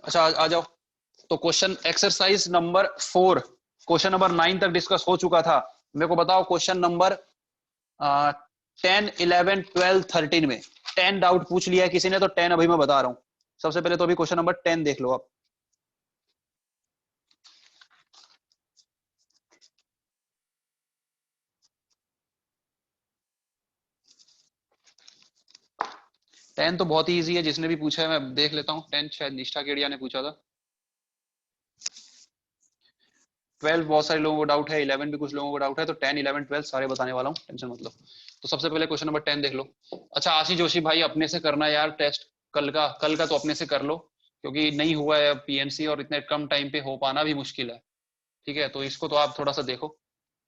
अच्छा आ जाओ। तो question exercise number 4, question number 9 तक डिस्कस हो चुका था। मेरे को बताओ क्वेश्चन नंबर 10, 11, 12, 13 में 10 डाउट पूछ लिया है किसी ने, तो 10 अभी मैं बता रहा हूं। सबसे पहले तो अभी क्वेश्चन नंबर 10 देख लो आप। टेन तो बहुत ही ईजी है, जिसने भी पूछा है मैं देख लेता हूँ। 10 शायद निष्ठा केडिया ने पूछा था। 12 बहुत सारे लोगों को डाउट है, 11 भी कुछ लोगों को डाउट है, तो 10, 11, 12 सारे बताने वाला हूँ, टेंशन मतलब। तो सबसे पहले क्वेश्चन नंबर 10 देख लो। अच्छा आशीष जोशी भाई, अपने से करना यार टेस्ट। कल का तो अपने से कर लो, क्योंकि नहीं हुआ है पीएनसी और इतने कम टाइम पे हो पाना भी मुश्किल है। ठीक है, तो इसको तो आप थोड़ा सा देखो।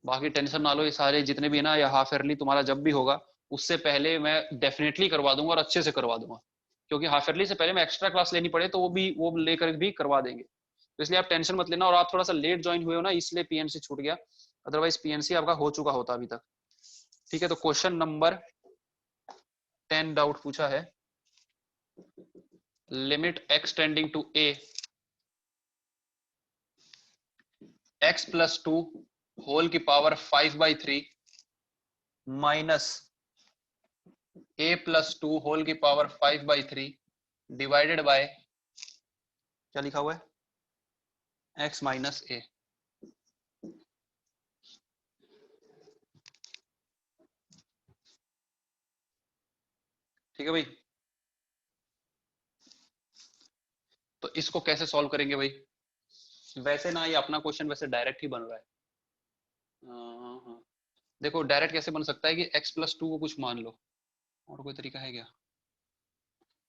बाकी टेंशन ना लो, ये सारे जितने भी ना, या हाफ ईयरली तुम्हारा जब भी होगा उससे पहले मैं डेफिनेटली करवा दूंगा और अच्छे से करवा दूंगा। क्योंकि हाफ ईयरली से पहले मैं एक्स्ट्रा क्लास लेनी पड़े तो वो लेकर भी करवा देंगे। तो इसलिए आप टेंशन मत लेना। और आप थोड़ा सा लेट ज्वाइन हुए हो ना, इसलिए पीएनसी छूट गया, अदरवाइज पीएनसी आपका हो चुका होता अभी तक। ठीक है, तो क्वेश्चन नंबर 10 डाउट पूछा है। Limit x tending to a x plus two whole की power 5/3 minus a plus two whole की पावर 5/3 डिवाइडेड बाय, क्या लिखा हुआ है, एक्स माइनस ए। ठीक है भाई, तो इसको कैसे सॉल्व करेंगे भाई? वैसे ना ये अपना क्वेश्चन वैसे डायरेक्ट ही बन रहा है। हाँ। देखो डायरेक्ट कैसे बन सकता है कि x प्लस टू को कुछ मान लो। और कोई तरीका है क्या?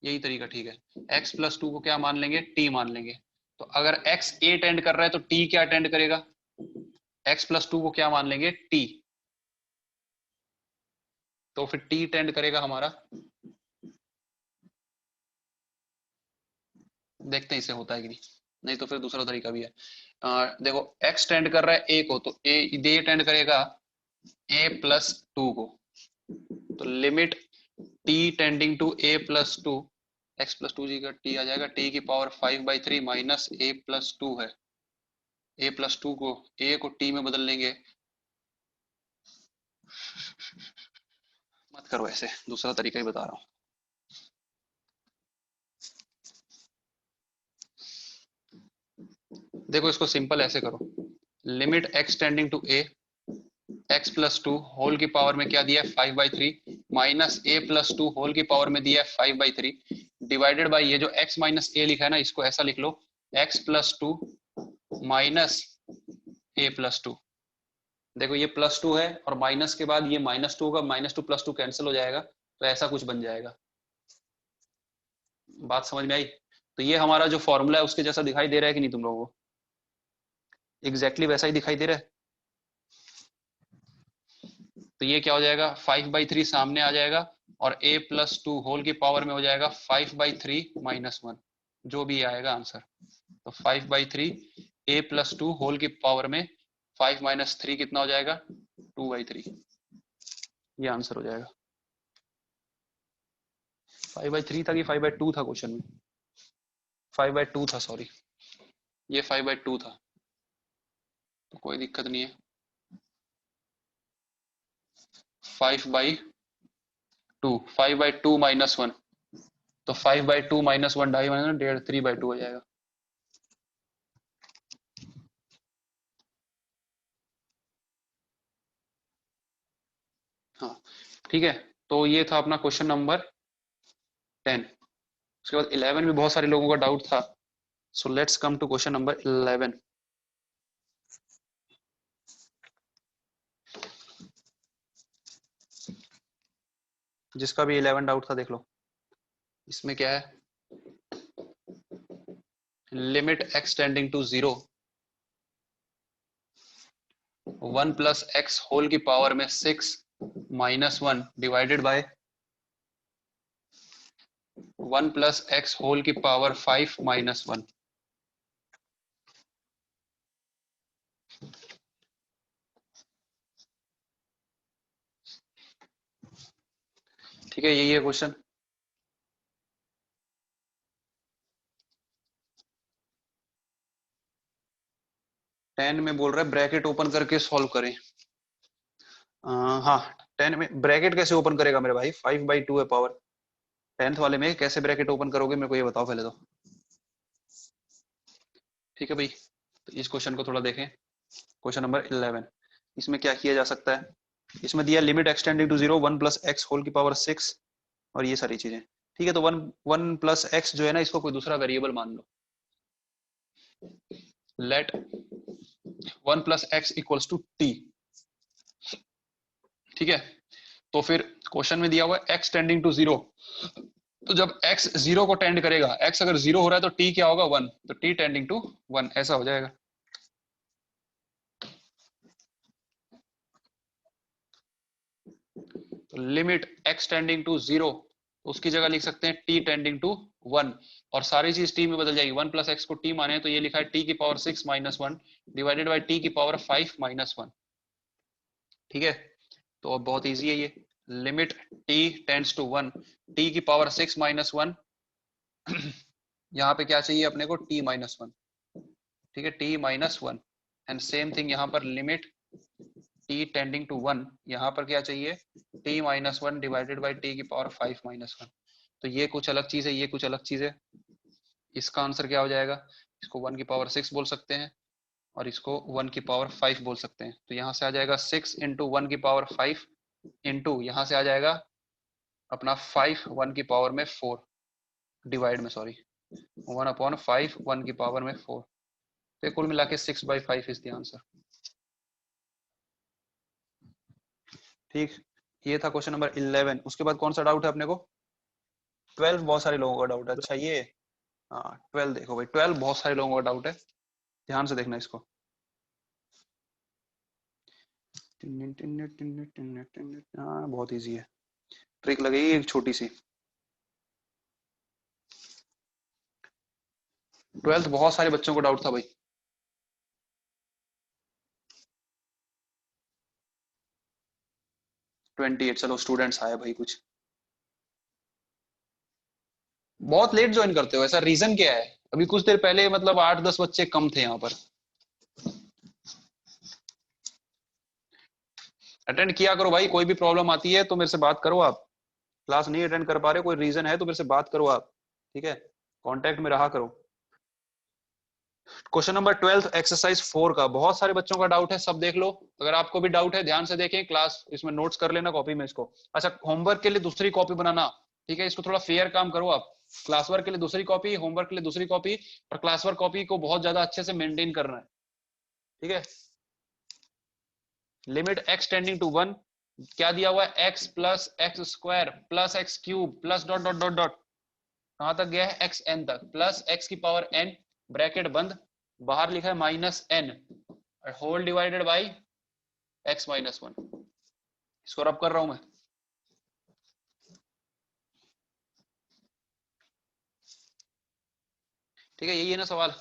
यही तरीका ठीक है। x प्लस टू को क्या मान लेंगे, t मान लेंगे। तो अगर x a टेंड कर रहा है तो t क्या टेंड करेगा? x प्लस टू को क्या मान लेंगे, t। तो फिर t टेंड करेगा हमारा, देखते हैं इससे होता है कि नहीं। नहीं तो फिर दूसरा तरीका भी है। देखो x टेंड कर रहा है a को, तो a टेंड करेगा a प्लस टू को। तो limit t tending to a plus two, x plus two जी का टी आ जाएगा, टी की power 5/3 minus a plus two है। ए प्लस टू को, ए को टी में बदल लेंगे। मत करो ऐसे, दूसरा तरीका ही बता रहा हूँ। देखो इसको सिंपल ऐसे करो। Limit x tending to a x plus two whole की पावर में क्या दिया है, 5/3 minus a plus two whole की पावर में दिया है 5/3 डिवाइडेड बाई ये जो x माइनस ए लिखा है ना, इसको ऐसा लिख लो, x plus two minus a plus to. देखो ये प्लस टू है और माइनस के बाद ये माइनस टू होगा, minus two plus two cancel हो जाएगा, तो ऐसा कुछ बन जाएगा। बात समझ में आई? तो ये हमारा जो फॉर्मूला है उसके जैसा दिखाई दे रहा है कि नहीं तुम लोगों को? एग्जैक्टली वैसा ही दिखाई दे रहा है। तो ये क्या हो जाएगा, 5/3 सामने आ जाएगा और a प्लस टू होल की पावर में हो जाएगा 5/3 माइनस वन, जो भी आएगा आंसर। तो 5/3 a प्लस टू होल की पावर में 5 माइनस थ्री कितना हो जाएगा, 2/3। ये आंसर हो जाएगा। 5/3 था कि 5/2 था क्वेश्चन में? 5/2 था, सॉरी, ये 5/2 था। तो कोई दिक्कत नहीं है। 5/2, 5/2 माइनस वन, तो 5/2 माइनस वन, ढाई माइनस 1.5, 3/2 हो जाएगा। हाँ ठीक है, तो ये था अपना क्वेश्चन नंबर 10। उसके बाद 11 में बहुत सारे लोगों का डाउट था। So let's come to question number 11। जिसका भी 11 डाउट था देख लो। इसमें क्या है, limit x tending to zero 1 plus x whole की पावर में 6 minus one divided by 1 plus x whole की पावर 5 माइनस वन। ठीक है, यही है क्वेश्चन। 10 में बोल रहा है ब्रैकेट ओपन करके सॉल्व करें। हाँ 10 में ब्रैकेट कैसे ओपन करेगा मेरे भाई, 5/2 है पावर। 10th वाले में कैसे ब्रैकेट ओपन करोगे मेरे को ये बताओ पहले तो। ठीक है भाई, तो इस क्वेश्चन को थोड़ा देखें। क्वेश्चन नंबर 11, इसमें क्या किया जा सकता है। इसमें दिया limit x tending to 0 1 + x whole की पावर 6 और ये सारी चीजें। ठीक है, तो 1 + x जो है ना, इसको कोई दूसरा वेरिएबल मान लो। Late 1 + x = t। ठीक है, तो फिर क्वेश्चन में दिया हुआ है x टेंडिंग टू 0, तो जब x 0 को टेंड करेगा, x अगर 0 हो रहा है तो t क्या होगा 1, तो t टेंडिंग टू 1 ऐसा हो जाएगा। तो लिमिट x टेंडिंग टू 0, उसकी जगह लिख सकते हैं t टेंडिंग टू 1, और सारी चीज t में बदल जाएगी। 1 + x को t माने तो ये लिखा है t की पावर 6 - 1 डिवाइडेड बाई t की पावर 5 - 1। ठीक है, तो अब बहुत इजी है ये। Limit t tends to 1, t की पावर 6 - 1, यहाँ पे क्या चाहिए अपने को t - 1। ठीक है, t - 1 एंड सेम थिंग यहाँ पर लिमिट t टेंडिंग टू 1, यहाँ पर क्या चाहिए t - 1 डिवाइडेड बाई t की पावर 5 - 1। तो ये कुछ अलग चीज है, ये कुछ अलग चीज है। इसका आंसर क्या हो जाएगा, इसको 1 की पावर 6 बोल सकते हैं और इसको 1 की पावर 5 बोल सकते हैं। तो यहाँ से आ जाएगा 6 × 1 की पावर 5 इंटू यहाँ से आ जाएगा अपना 5 1 की पावर में 4 डिवाइड में, सॉरी 1/5 1 की पावर में 4। तो कुल मिला के 6/5 इज द आंसर। ठीक, ये था क्वेश्चन नंबर 11। उसके बाद कौन सा डाउट है अपने को, 12 बहुत सारे लोगों का डाउट है। अच्छा ये, हाँ 12 देखो भाई, 12 बहुत सारे लोगों का डाउट है, ध्यान से देखना इसको। हाँ बहुत इजी है, ट्रिक लगेगी एक छोटी सी। 12th बहुत सारे बच्चों को डाउट था भाई। ट्वेंटी एट, चलो स्टूडेंट्स आए भाई कुछ। बहुत लेट ज्वाइन करते हो, ऐसा रीजन क्या है। अभी कुछ देर पहले मतलब 8-10 बच्चे कम थे यहाँ पर। अटेंड किया करो भाई, कोई भी प्रॉब्लम आती है तो मेरे से बात करो आप। क्लास नहीं अटेंड कर पा रहे, कोई रीजन है तो मेरे से बात करो आप। ठीक है, कांटेक्ट में रहा करो। क्वेश्चन नंबर 12 एक्सरसाइज 4 का बहुत सारे बच्चों का डाउट है, सब देख लो। अगर आपको भी डाउट है ध्यान से देखें, क्लास इसमें नोट्स कर लेना कॉपी में इसको। अच्छा, होमवर्क के लिए दूसरी कॉपी बनाना। ठीक है, इसको थोड़ा फेयर काम करो आप। क्लास वर्क के लिए दूसरी कॉपी, होमवर्क के लिए दूसरी कॉपी, और क्लास वर्क कॉपी को बहुत ज्यादा अच्छे से मेंटेन करना है। ठीक है, लिमिट x टेंडिंग टू 1, क्या दिया हुआ है x + x² + x³ plus dot dot dot dot, कहां तक गया है xn तक, प्लस x की पावर n ब्रैकेट बंद, बाहर लिखा है -n whole divided by x - 1। इसको रब कर रहा हूं मैं। ठीक है, यही है ना सवाल,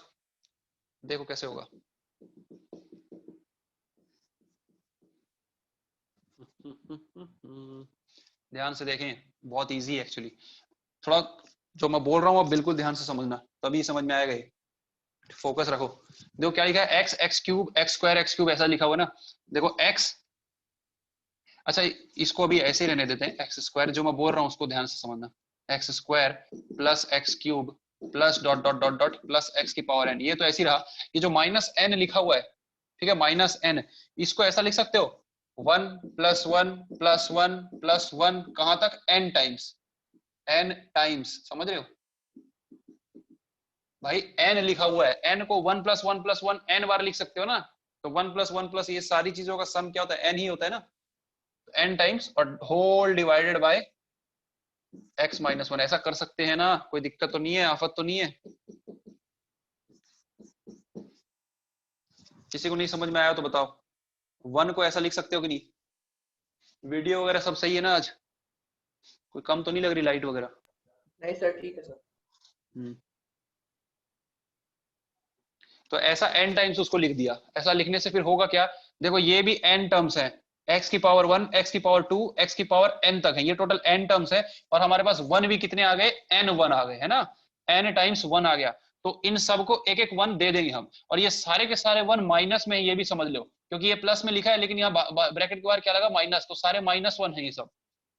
देखो कैसे होगा। ध्यान से देखें, बहुत इजी है एक्चुअली। थोड़ा जो मैं बोल रहा हूँ आप बिल्कुल ध्यान से समझना, तभी समझ में आएगा ये। फोकस रखो। देखो क्या लिखा है, x³ x² ऐसा लिखा हुआ ना। देखो x, अच्छा इसको अभी ऐसे ही रहने देते हैं, x², जो मैं बोल रहा हूँ उसको ध्यान से समझना। x² + x³ plus dot dot dot dot plus x की पावर n, ये तो ऐसे ही रहा। ये जो -n लिखा हुआ है, ठीक है -n, इसको ऐसा लिख सकते हो 1 + 1 + 1 + 1 कहां तक n टाइम्स, n टाइम्स, समझ रहे हो भाई। n लिखा हुआ है, n को 1 + 1 + 1 n बार लिख सकते हो ना। तो 1 + 1 + ये सारी चीजों का सम क्या होता है, n ही होता है ना। n टाइम्स और होल डिवाइडेड बाय x - 1, ऐसा कर सकते हैं ना, कोई दिक्कत तो नहीं है, आफत तो नहीं है। किसी को नहीं समझ में आया तो बताओ। 1 को ऐसा लिख सकते हो कि नहीं। वीडियो वगैरह सब सही है ना आज, कोई कम तो नहीं लग रही लाइट वगैरह। नहीं सर, ठीक है सर। तो ऐसा n टाइम्स उसको लिख दिया। ऐसा लिखने से फिर होगा क्या, देखो ये भी n टर्म्स है, x की पावर 1 x की पावर 2 x की पावर n तक है, ये टोटल n टर्म्स है। और हमारे पास 1 भी कितने आ गए, n1 आ गए, है ना, n टाइम्स 1 आ गया। तो इन सबको एक एक 1 दे देंगे हम, और ये सारे के सारे 1 माइनस में, ये भी समझ लो, क्योंकि ये प्लस में लिखा है लेकिन यहाँ ब्रैकेट के बाहर क्या लगा, माइनस, तो सारे -1 है ये सब,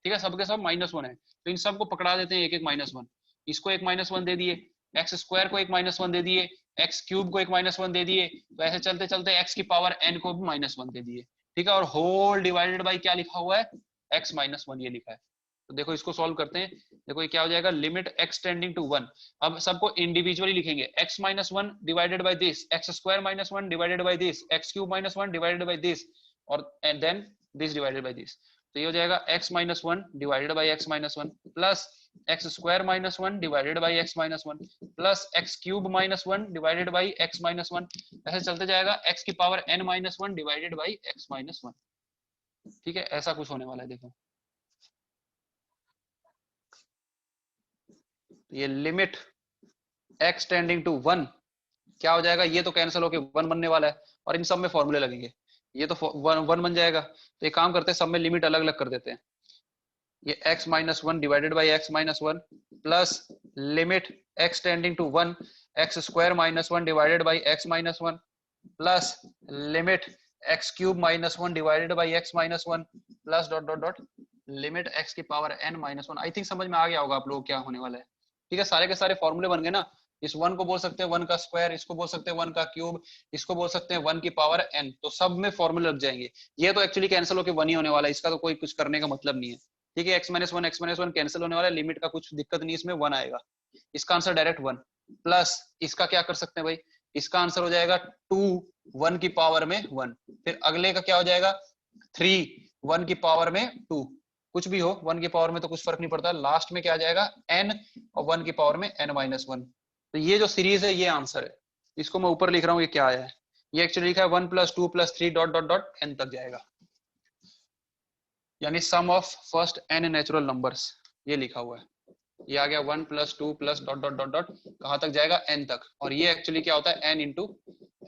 ठीक है, सबके सब -1 है, तो इन सबको पकड़ा देते हैं एक एक -1, इसको एक -1 दे दिए, एक्स स्क्वायर को एक -1 दे दिए, एक्स क्यूब को एक -1 दे दिए, तो ऐसे चलते चलते एक्स की पावर n को भी -1 दे दिए, ठीक है, और होल डिवाइडेड बाई क्या लिखा हुआ है, x -1 ये लिखा है। तो देखो इसको सॉल्व करते हैं, देखो ये क्या हो जाएगा, लिमिट x टेंडिंग टू 1, अब सबको इंडिविजुअली लिखेंगे, x -1 divided by this, x square -1 divided by this, x cube -1 divided by this, और and then this divided by this, तो ये हो जाएगा x -1 divided by x -1 plus x square -1 divided by x -1 plus x cube -1 divided by x -1, ऐसे चलते जाएगा x की power n -1 divided by x -1, ठीक है, ऐसा कुछ होने वाला है। देखो ये लिमिट x टेंडिंग टू 1 क्या हो जाएगा, ये तो कैंसिल होके 1 बनने वाला है, और इन सब में फॉर्मूले लगेंगे, ये तो 1 बन जाएगा, तो एक काम करते हैं सब में लिमिट अलग अलग कर देते हैं, ये x -1 divided by x -1 plus limit x tending to 1 x square -1 divided by x -1 plus limit x cube -1 divided by x -1 plus dot dot dot limit x की पावर n -1। आई थिंक समझ में आ गया होगा आप लोग क्या होने वाला है, ठीक है, सारे के सारे फॉर्मूले बन गए ना, इस 1 को बोल सकते हैं 1 का स्क्वायर, इसको बोल सकते हैं 1 का क्यूब, इसको बोल सकते हैं 1 की पावर n, तो सब में फॉर्मूले लग जाएंगे, ये तो एक्चुअली कैंसिल होकर 1 ही होने वाला है, इसका तो कोई कुछ करने का मतलब नहीं है, ठीक है, x -1 कैंसिल होने वाला है, लिमिट का कुछ दिक्कत नहीं, इसमें 1 आएगा, इसका आंसर डायरेक्ट 1 प्लस इसका क्या कर सकते हैं भाई, इसका आंसर हो जाएगा 2 1 की पावर में 1, फिर अगले का क्या हो जाएगा 3 1 की पावर में 2, कुछ भी हो 1 की पावर में तो कुछ फर्क नहीं पड़ता, लास्ट में क्या आ जाएगा n और 1 की पावर में n -1, तो ये जो सीरीज है ये आंसर है, इसको मैं ऊपर लिख रहा हूँ, ये क्या है, ये एक्चुअली लिखा है 1 + 2 + 3 डॉट डॉट डॉट n तक जाएगा, यानी sum of first n natural numbers, ये लिखा हुआ है, ये आ गया 1 + 2 + डॉट डॉट डॉट डॉट कहां तक जाएगा n तक, और ये एक्चुअली क्या होता है n ×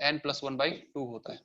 n + 1/2 होता है,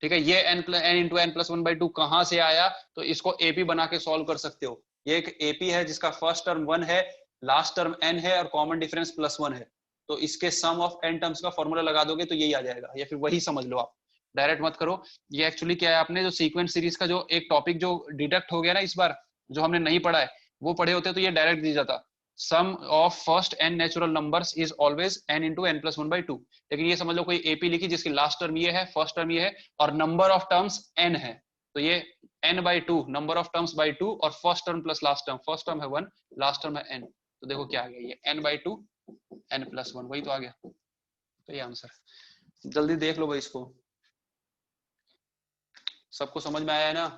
ठीक है, ये n × n + 1/2 कहां से आया, तो इसको एपी बना के सॉल्व कर सकते हो, ये एक एपी है जिसका फर्स्ट टर्म 1 है, लास्ट टर्म n है और कॉमन डिफरेंस +1 है, तो इसके सम ऑफ n टर्म्स का फॉर्मूला लगा दोगे तो यही आ जाएगा, या फिर वही समझ लो आप, डायरेक्ट मत करो, ये एक्चुअली क्या है, आपने जो सीक्वेंस सीरीज का जो एक टॉपिक जो डिडक्ट हो गया ना इस बार, जो हमने नहीं पढ़ा है वो पढ़े होते तो ये डायरेक्ट दी जाता, sum of first n natural numbers is always n × n + 1/2, लेकिन ये समझ लो कोई एपी लिखी जिसकी लास्ट टर्म ये है, फर्स्ट टर्म ये है, और नंबर ऑफ टर्म्स n है, तो ये n/2 number of terms by 2, और first term plus last term, first term है 1 लास्ट टर्म है n, तो देखो क्या आ गया, ये n/2 n + 1, वही तो आ गया, तो ये आंसर, जल्दी देख लो भाई इसको, सबको समझ में आया है ना,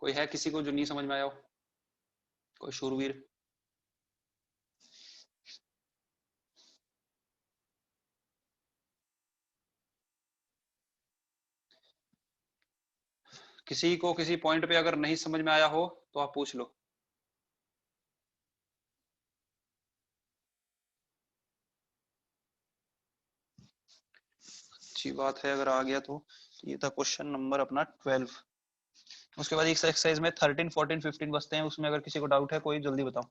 कोई है किसी को जो नहीं समझ में आया हो, कोई शूरवीर, किसी को किसी पॉइंट पे अगर नहीं समझ में आया हो तो आप पूछ लो। अच्छी बात है अगर आ गया तो ये था क्वेश्चन नंबर अपना 12। उसके बाद इस एक्सरसाइज में 13, 14, 15 बचते हैं, उसमें अगर किसी को डाउट है कोई जल्दी बताओ।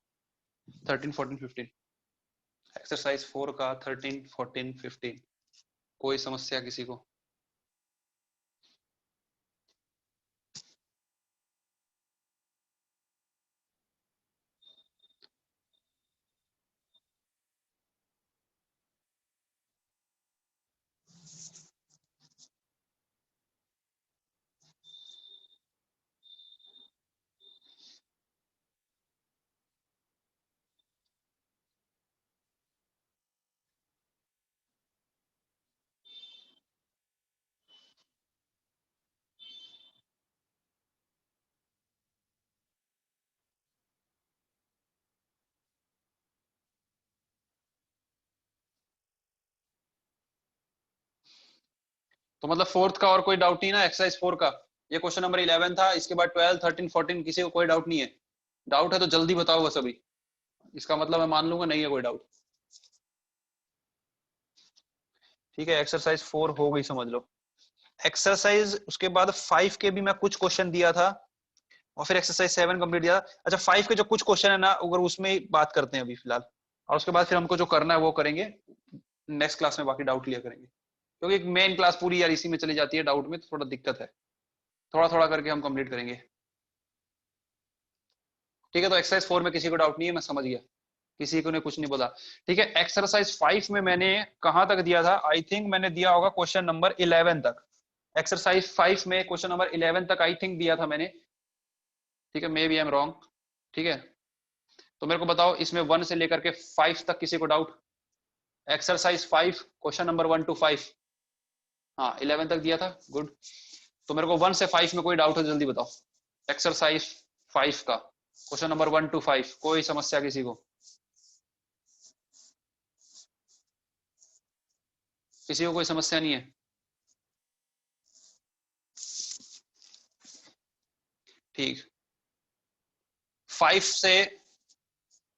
13, 14, 15 एक्सरसाइज 4 का 13, 14, 15 कोई समस्या किसी को? तो मतलब फोर्थ का और कोई डाउट नहीं ना, एक्सरसाइज 4 का ये क्वेश्चन नंबर 11 था, इसके बाद 12, 13, 14 किसी को कोई डाउट नहीं है? डाउट है तो जल्दी बताओ बस अभी, इसका मतलब मैं मान लूंगा नहीं है कोई डाउट। ठीक है, एक्सरसाइज 4 हो गई समझ लो। एक्सरसाइज उसके बाद 5 के भी मैं कुछ क्वेश्चन दिया था और फिर एक्सरसाइज 7 कंप्लीट दिया था। अच्छा 5 के जो कुछ क्वेश्चन है ना, अगर उसमें बात करते हैं अभी फिलहाल। और उसके बाद फिर हमको जो करना है वो करेंगे नेक्स्ट क्लास में, बाकी डाउट क्लियर करेंगे, क्योंकि मेन क्लास पूरी यार इसी में चली जाती है, डाउट में तो थोड़ा दिक्कत है, थोड़ा थोड़ा करके हम कंप्लीट करेंगे। ठीक है, तो एक्सरसाइज 4 में किसी को डाउट नहीं है, मैं समझ गया, किसी को ने कुछ नहीं बोला। ठीक है, एक्सरसाइज 5 में मैंने कहां तक दिया था, आई थिंक मैंने दिया होगा क्वेश्चन नंबर 11 तक। एक्सरसाइज 5 में क्वेश्चन नंबर 11 तक आई थिंक दिया था मैंने। ठीक है, maybe I am wrong. ठीक है, तो मेरे को बताओ इसमें 1 से लेकर के 5 तक किसी को doubt. Exercise 5 question number 1 to 5, हाँ 11 तक दिया था, गुड। तो मेरे को 1 से 5 में कोई डाउट हो जल्दी बताओ। एक्सरसाइज 5 का क्वेश्चन नंबर 1 to 5, कोई समस्या किसी को? किसी को कोई समस्या नहीं है? ठीक, 5 से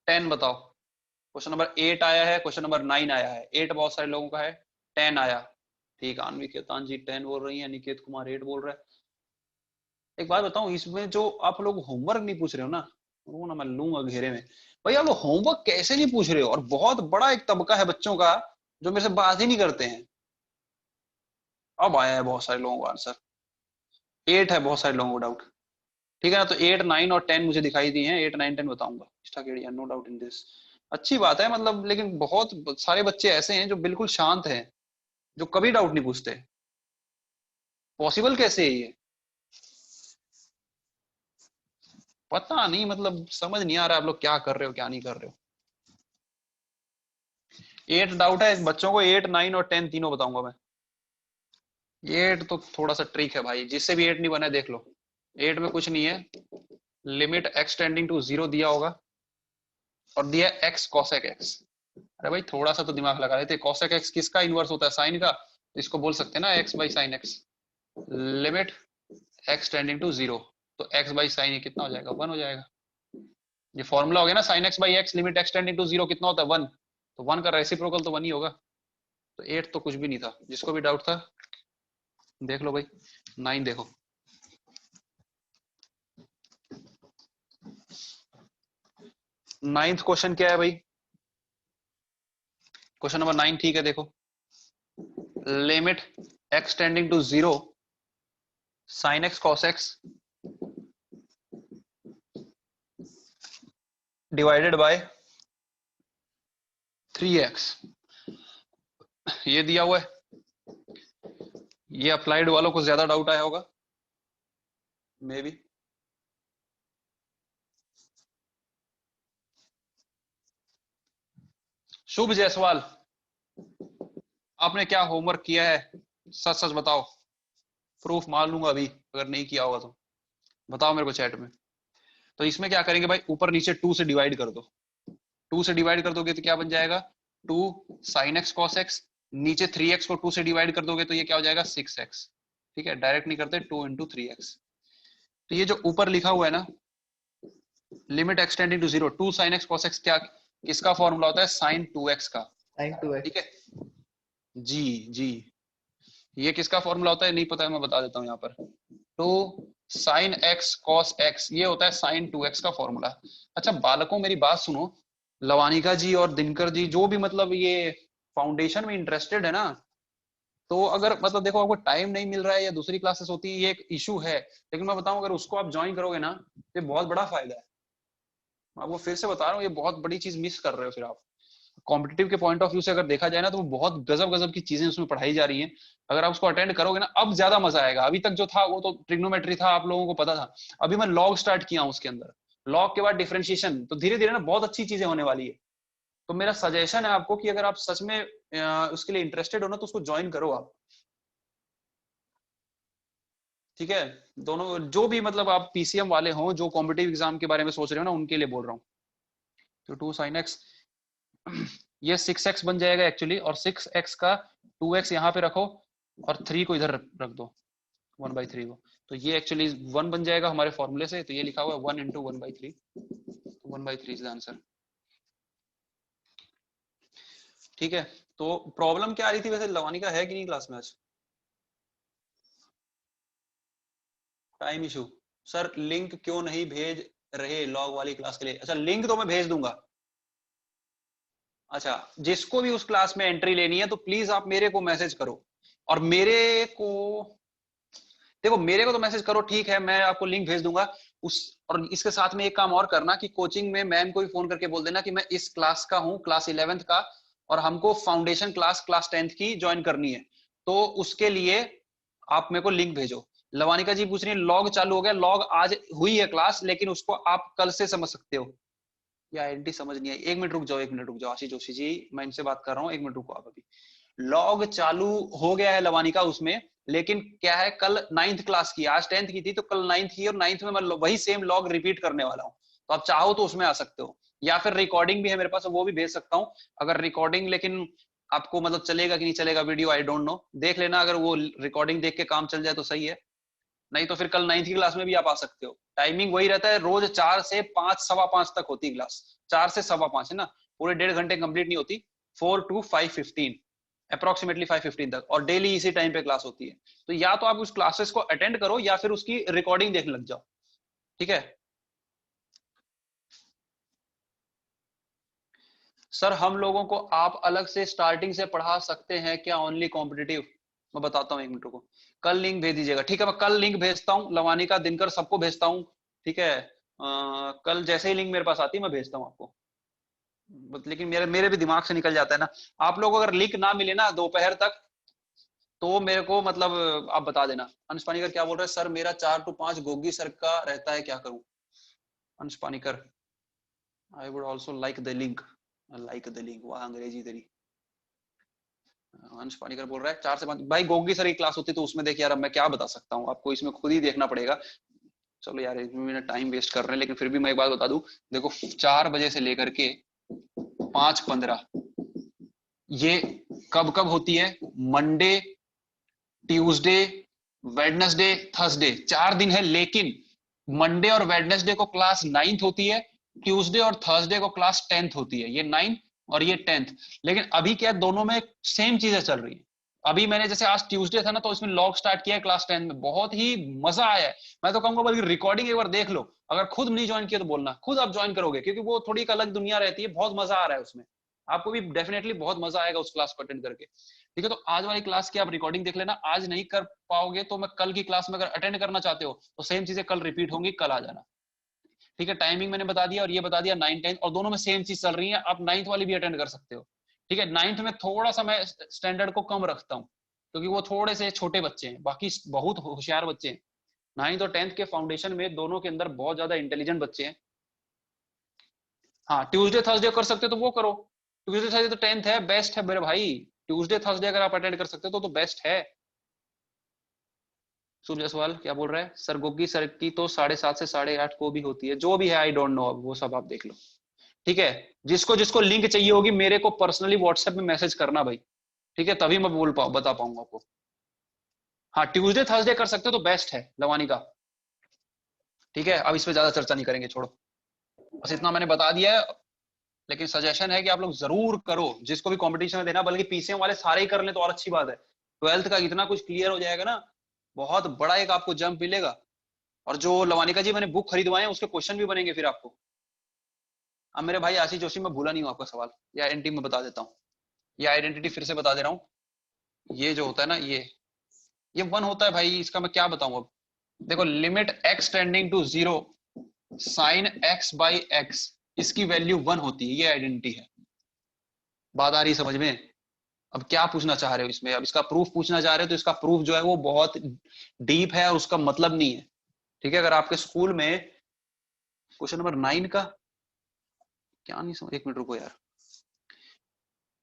10 बताओ। क्वेश्चन नंबर 8 आया है, क्वेश्चन नंबर 9 आया है। 8 बहुत सारे लोगों का है, 10 आया। ठीक, आणवी केतान जी 10 बोल रही है, निकेत कुमार 8 बोल रहा है। एक बात बताऊं, इसमें जो आप लोग होमवर्क नहीं पूछ रहे हो ना, वो ना मैं लूंगा घेरे में। भाई आप लोग होमवर्क कैसे नहीं पूछ रहे हो? और बहुत बड़ा एक तबका है बच्चों का जो मेरे से बात ही नहीं करते हैं। अब आया है बहुत सारे लोगों का आंसर, 8 है बहुत सारे लोगों को डाउट। ठीक है ना, तो 8, 9 और 10 मुझे दिखाई दी हैं, 8, 9, 10 बताऊंगा, नो डाउट इन दिस। अच्छी बात है, मतलब लेकिन बहुत सारे बच्चे ऐसे हैं जो बिल्कुल शांत हैं, जो कभी डाउट नहीं पूछते। पॉसिबल कैसे है ये? पता नहीं, मतलब समझ नहीं आ रहा आप लोग क्या कर रहे हो क्या नहीं कर रहे हो। 8 डाउट है बच्चों को, 8, 9 और 10 तीनों बताऊंगा मैं। 8 तो थोड़ा सा ट्रिक है भाई, जिससे भी 8 नहीं बना है देख लो। 8 में कुछ नहीं है, लिमिट एक्स टेंडिंग टू 0 दिया होगा और दिया एक्स कॉसेक एक्स। अरे भाई थोड़ा सा तो दिमाग लगा लेते, कॉसेक एक्स किसका इनवर्स होता है? साइन का। इसको बोल सकते हैं ना x by sine x. Limit x tending to 0, तो एक्स बाई साइन ये कितना हो जाएगा? 1 हो जाएगा। ये फॉर्मूला हो गया ना, sine x by x limit x tending to 0 कितना होता है? 1। तो 1 का रेसिप्रोकल तो 1 ही होगा। तो 8 तो कुछ भी नहीं था, जिसको भी डाउट था देख लो भाई। 9 देखो, नाइन्थ क्वेश्चन क्या है भाई? क्वेश्चन नंबर 9 ठीक है, देखो। Limit x tending to 0 sine x cos x divided by 3x, ये दिया हुआ है। ये अप्लाइड वालों को ज्यादा डाउट आया होगा मे बी। शुभ जायसवाल, आपने क्या होमवर्क किया है? सच सच बताओ, प्रूफ मान लूंगा अभी अगर नहीं किया होगा तो। बताओ मेरे को चैट में। तो इसमें क्या करेंगे भाई, ऊपर नीचे 2 से डिवाइड कर दो। 2 से डिवाइड कर दोगे तो क्या बन जाएगा? 2 साइन एक्स कॉस एक्स। नीचे 3x को 2 से डिवाइड कर दोगे तो ये क्या हो जाएगा? 6x। ठीक है, डायरेक्ट नहीं करते, 2 इंटू 3x। तो ये जो ऊपर लिखा हुआ है ना, limit x tending to 0 2 sine x cos x, क्या किसका फॉर्मूला होता है? साइन 2x का। sin 2x। ठीक है जी जी, ये किसका फॉर्मूला होता है नहीं पता है, मैं बता देता हूँ यहाँ पर। 2 साइन एक्स कॉस एक्स, ये होता है साइन 2x का फॉर्मूला। अच्छा बालकों मेरी बात सुनो, लवानिका जी और दिनकर जी जो भी मतलब ये फाउंडेशन में इंटरेस्टेड है ना, तो अगर मतलब देखो आपको टाइम नहीं मिल रहा है या दूसरी क्लासेस होती है, ये एक इशू है, लेकिन मैं बताऊं अगर उसको आप ज्वाइन करोगे ना, ये बहुत बड़ा फायदा है। मैं आपको फिर से बता रहा हूँ, ये बहुत बड़ी चीज मिस कर रहे हो फिर आप। कॉम्पिटिटिव के पॉइंट ऑफ व्यू से अगर देखा जाए ना, तो बहुत गजब गजब की चीजें उसमें पढ़ाई जा रही हैं। अगर आप उसको अटेंड करोगे ना, अब ज्यादा मजा आएगा। अभी तक जो था वो तो ट्रिग्नोमेट्री था, आप लोगों को पता था। अभी मैं लॉग स्टार्ट किया हूँ उसके अंदर, लॉग के बाद डिफरेंशिएशन, तो धीरे धीरे ना बहुत अच्छी चीजें होने वाली है। तो मेरा सजेशन है आपको कि अगर आप सच में उसके लिए इंटरेस्टेड हो ना, तो उसको ज्वाइन करो आप। ठीक है, दोनों जो भी मतलब आप पीसीएम वाले हो, जो कॉम्पिटिटिव एग्जाम के बारे में सोच रहे हो ना, उनके लिए बोल रहा हूँ। तो 2 साइन एक्स, ये 6x बन जाएगा एक्चुअली, और 6x का 2x यहाँ पे रखो और 3 को इधर रख दो, 1/3 को। तो ये एक्चुअली 1 बन जाएगा हमारे फॉर्मूले से, तो ये लिखा हुआ है 1 इंटू 1/3, 1/3 इज द आंसर। ठीक है, तो प्रॉब्लम क्या आ रही थी वैसे, लवानी का है कि नहीं क्लास में आज? Time issue. सर लिंक क्यों नहीं भेज रहे लॉग वाली क्लास के लिए? अच्छा लिंक तो मैं भेज दूंगा, अच्छा, जिसको भी उस क्लास में एंट्री लेनी है तो प्लीज आप मेरे को मैसेज करो, और मेरे को देखो, मेरे को तो मैसेज करो, ठीक है, मैं आपको लिंक भेज दूंगा उस। और इसके साथ में एक काम और करना कि कोचिंग में मैम को भी फोन करके बोल देना कि मैं इस क्लास का हूँ, क्लास 11th का, और हमको फाउंडेशन क्लास क्लास 10th की ज्वाइन करनी है, तो उसके लिए आप मेरे को लिंक भेजो। लवानिका जी पूछ रही है लॉग चालू हो गया, लॉग आज हुई है क्लास, लेकिन उसको आप कल से समझ सकते हो। या आईडेंटिटी समझ नहीं आई, एक मिनट रुक जाओ, एक मिनट रुक जाओ आशीष जोशी जी, मैं इनसे बात कर रहा हूँ, एक मिनट रुको आप अभी। लॉग चालू हो गया है लवानिका उसमें, लेकिन क्या है, कल 9th क्लास की, आज 10th की थी, तो कल 9th की, और 9th में मैं वही सेम लॉग रिपीट करने वाला हूँ, तो आप चाहो तो उसमें आ सकते हो, या फिर रिकॉर्डिंग भी है मेरे पास, वो भी भेज सकता हूँ। अगर रिकॉर्डिंग, लेकिन आपको मतलब चलेगा कि नहीं चलेगा वीडियो, आई डोंट नो, देख लेना, अगर वो रिकॉर्डिंग देख के काम चल जाए तो सही है, नहीं तो फिर कल 9th की क्लास में भी आप आ सकते हो। टाइमिंग वही रहता है, रोज 4 से 5, सवा 5 तक होती है क्लास, 4 से सवा 5 है ना, पूरे 1.5 घंटे कंप्लीट नहीं होती, 4 to 5:15, अप्रोक्सीमेटली 5:15 तक, और डेली इसी टाइम पे क्लास होती है। तो या तो आप उस क्लासेस को अटेंड करो, या फिर उसकी रिकॉर्डिंग देखने लग जाओ, ठीक है। सर हम लोगों को आप अलग से स्टार्टिंग से पढ़ा सकते हैं क्या, ओनली कॉम्पिटिटिव? मैं बताता हूँ, एक मिनट को, कल लिंक भेज दीजिएगा, ठीक है, मैं कल लिंक भेजता हूँ, लवानिका, दिनकर, सबको भेजता हूँ, ठीक है। कल जैसे ही लिंक मेरे पास आती है मैं भेजता हूँ आपको, लेकिन मेरे मेरे भी दिमाग से निकल जाता है ना। आप लोग अगर लिंक ना मिले ना दोपहर तक, तो मेरे को मतलब आप बता देना। अंश पानीकर क्या बोल रहे हैं, सर मेरा 4 to 5 गोगी सर का रहता है, क्या करूं? Ansh Panikar, I would also like the link, like the link, वह अंग्रेजी तेरी। अंश पानीकर बोल रहा है 4 से 5, भाई गोगी सर की क्लास होती तो उसमें देख यार, अब मैं क्या बता सकता हूँ आपको, इसमें खुद ही देखना पड़ेगा। चलो यार, इसमें टाइम वेस्ट कर रहे हैं, लेकिन फिर भी मैं एक बात बता दूं, देखो 4 बजे से लेकर के 5:15, ये कब कब होती है? मंडे, ट्यूसडे, वेडनेसडे, थर्सडे, 4 दिन है, लेकिन मंडे और वेडनेसडे को क्लास 9th होती है, ट्यूसडे और थर्सडे को क्लास 10th होती है, ये 9th और ये 10th। लेकिन अभी क्या, दोनों में सेम चीजें चल रही है। अभी मैंने जैसे आज ट्यूसडे था ना, तो इसमें लॉग स्टार्ट किया है क्लास 10 में, बहुत ही मजा आया है। मैं तो कहूंगा बल्कि रिकॉर्डिंग एक बार देख लो, अगर खुद नहीं ज्वाइन किया तो बोलना, खुद आप ज्वाइन करोगे, क्योंकि वो थोड़ी एक अलग दुनिया रहती है, बहुत मजा आ रहा है उसमें, आपको भी डेफिनेटली बहुत मजा आएगा उस क्लास को अटेंड करके, ठीक है। तो आज वाली क्लास की आप रिकॉर्डिंग देख लेना, आज नहीं कर पाओगे तो मैं कल की क्लास में, अगर अटेंड करना चाहते हो तो सेम चीजें कल रिपीट होंगी, कल आ जाना, ठीक है। टाइमिंग मैंने बता दिया, और ये बता दिया 9, 10, और दोनों में सेम चीज चल रही है, आप 9th वाली भी अटेंड कर सकते हो, ठीक है। 9th में थोड़ा सा मैं स्टैंडर्ड को कम रखता हूँ, क्योंकि वो थोड़े से छोटे बच्चे हैं, बाकी बहुत होशियार बच्चे हैं। 9th और 10th के फाउंडेशन में दोनों के अंदर बहुत ज्यादा इंटेलिजेंट बच्चे हैं। हाँ, ट्यूसडे थर्सडे कर सकते हो तो वो करो, ट्यूसडे थर्सडे तो 10th है, बेस्ट है मेरे भाई, ट्यूसडे थर्सडे अगर आप अटेंड कर सकते हो तो बेस्ट है। सूर्य जायसवाल क्या बोल रहा है, सर गोगी सर की तो 7:30 से 8:30 को भी होती है, जो भी है आई डोंट नो, अब वो सब आप देख लो, ठीक है। जिसको जिसको लिंक चाहिए होगी मेरे को पर्सनली व्हाट्सएप में मैसेज करना भाई, ठीक है, तभी मैं बता पाऊंगा आपको। हाँ, ट्यूसडे थर्सडे कर सकते हो तो बेस्ट है लवानी का, ठीक है। अब इस पे ज्यादा चर्चा नहीं करेंगे, छोड़ो, बस इतना मैंने बता दिया है। लेकिन सजेशन है कि आप लोग जरूर करो, जिसको भी कंपटीशन में देना, बल्कि पीसीएम वाले सारे ही कर ले तो और अच्छी बात है, 12th का इतना कुछ क्लियर हो जाएगा ना, बहुत बड़ा एक आपको जंप मिलेगा। और जो लवानिका जी मैंने बुक खरीदवाए हैं उसके क्वेश्चन भी बनेंगे फिर आपको। अब मेरे भाई आशीष जोशी, मैं भूला नहीं हूँ आपका सवाल, या आइडेंटिटी में बता देता हूँ, ये आइडेंटिटी फिर से बता दे रहा हूँ। ये जो होता है ना, ये 1 होता है भाई, इसका मैं क्या बताऊं अब। देखो, limit x tending to 0 sine x by x, इसकी वैल्यू 1 होती है, ये आइडेंटिटी है। बात आ रही समझ में? अब क्या पूछना चाह रहे हो इसमें, अब इसका प्रूफ पूछना चाह रहे हो तो इसका प्रूफ जो है वो बहुत डीप है और उसका मतलब नहीं है, ठीक है। अगर आपके स्कूल में क्वेश्चन नंबर 9 का क्या नहीं समझ, एक मिनट रुको यार,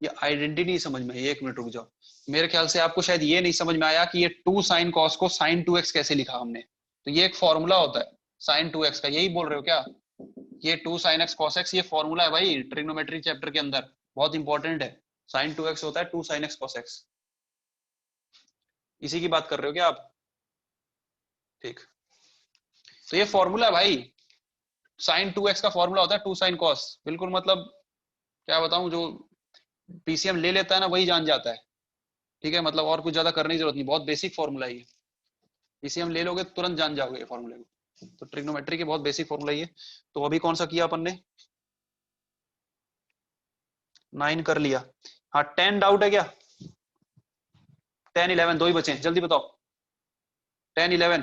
ये आइडेंटिटी नहीं समझ में, एक मिनट रुक जाओ। मेरे ख्याल से आपको शायद ये नहीं समझ में आया कि ये 2 साइन कॉस को साइन 2x कैसे लिखा हमने, तो ये एक फॉर्मूला होता है साइन 2x का, यही बोल रहे हो क्या? ये 2 साइन x cos x, ये फॉर्मूला है भाई ट्रिग्नोमेट्री चैप्टर के अंदर, बहुत इंपॉर्टेंट है। साइन 2x होता है 2 साइन x cos x, इसी की बात कर रहे हो क्या आप? ठीक, तो ये फॉर्मूला है भाई, साइन 2x का फॉर्मूला होता है 2 साइन cos, बिल्कुल मतलब क्या बताऊं, जो पीसीएम ले लेता है ना वही जान जाता है, ठीक है। मतलब और कुछ ज्यादा करने की जरूरत नहीं, बहुत बेसिक फॉर्मूला है ये, पीसीएम ले लोगे तुरंत जान जाओगे ये फॉर्मूले को, तो ट्रिग्नोमेट्री के बहुत बेसिक फॉर्मूला ये। तो अभी कौन सा किया अपन ने? 9 कर लिया। हाँ 10 डाउट है क्या? 10 11 दो ही बचे, जल्दी बताओ। 10 11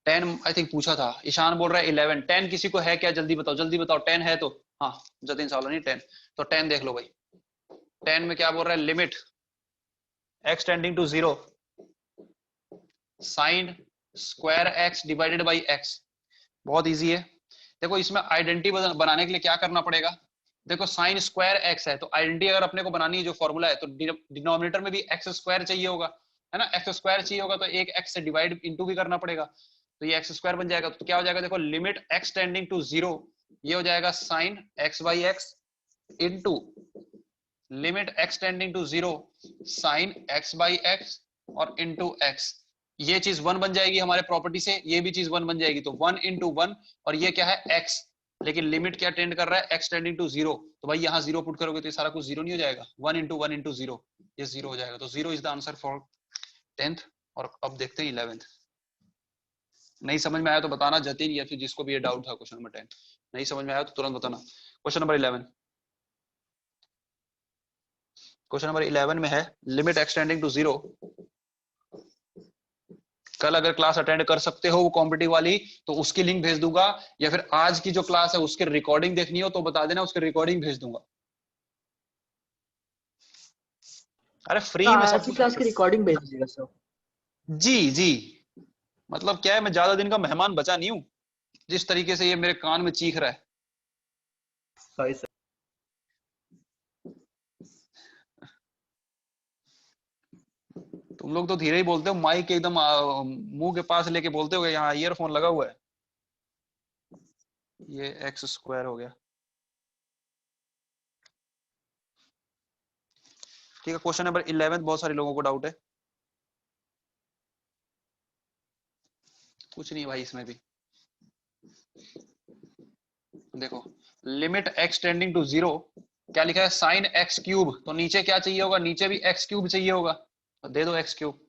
10 आई थिंक पूछा था। ईशान बोल रहा है 11। 10 किसी को है क्या? जल्दी बताओ, जल्दी बताओ। 10 है तो हाँ, जतिन सावलानी 10। तो 10 देख लो भाई। 10 में क्या बोल रहा है? Limit x tending to 0 sine square x divided by x। बहुत इजी है। देखो इसमें आइडेंटिटी बनाने के लिए क्या करना पड़ेगा? देखो साइन स्क्वायर x है, तो आइडेंटिटी अगर अपने को बनानी है जो फॉर्मूला है, तो डिनोमिनेटर में भी एक्स स्क्वायर चाहिए होगा, है ना। एक्स स्क्वायर चाहिए होगा तो एक एक्स से डिवाइड इनटू भी करना पड़ेगा, तो ये एक्स स्क्वायर बन जाएगा। तो क्या हो जाएगा? देखो लिमिट x टेंडिंग टू 0, ये हो जाएगा sine x by x into limit x tending to 0 sine x by x और इंटू x। ये चीज 1 बन जाएगी हमारे प्रॉपर्टी से, ये भी चीज 1 बन जाएगी, तो 1 इंटू 1, और ये क्या है? x। लेकिन लिमिट क्या टेंड कर रहा है? x टेंडिंग टू 0, तो भाई यहाँ 0 पुट करोगे तो ये सारा कुछ 0 नहीं हो जाएगा? 1 इंटू 1 इंटू 0, ये 0 हो जाएगा। तो 0 is the answer for 10th। और अब देखते हैं 11th। नहीं समझ में आया तो बताना जतिन, या फिर जिसको भी ये डाउट था क्वेश्चन नंबर 10 नहीं समझ में आया तो तुरंत बताना। क्वेश्चन नंबर 11, क्वेश्चन नंबर 11 में है लिमिट x टेंडिंग टू 0। कल अगर क्लास अटेंड कर सकते हो वो कॉम्पिटिटिव वाली, तो उसकी लिंक भेज दूंगा, या फिर आज की जो क्लास है उसकी रिकॉर्डिंग देखनी हो तो बता देना, उसकी रिकॉर्डिंग भेज दूंगा। अरे तो फ्री में आज सब की कुछ। क्लास की रिकॉर्डिंग भेज दीजिएगा सर। जी जी, मतलब क्या है, मैं ज्यादा दिन का मेहमान बचा नहीं हूं। जिस तरीके से ये मेरे कान में चीख रहा है। Sorry sir. तुम लोग तो धीरे ही बोलते हो, माइक एकदम मुंह के पास लेके बोलते हो, यहाँ ईयरफोन लगा हुआ है। ये एक्स स्क्वायर हो गया। ठीक है, क्वेश्चन नंबर 11 बहुत सारे लोगों को डाउट है। कुछ नहीं भाई इसमें भी। देखो लिमिट x टेंडिंग टू 0, क्या लिखा है? साइन x क्यूब, तो नीचे क्या चाहिए होगा? नीचे भी x क्यूब चाहिए होगा, तो दे दो x cube.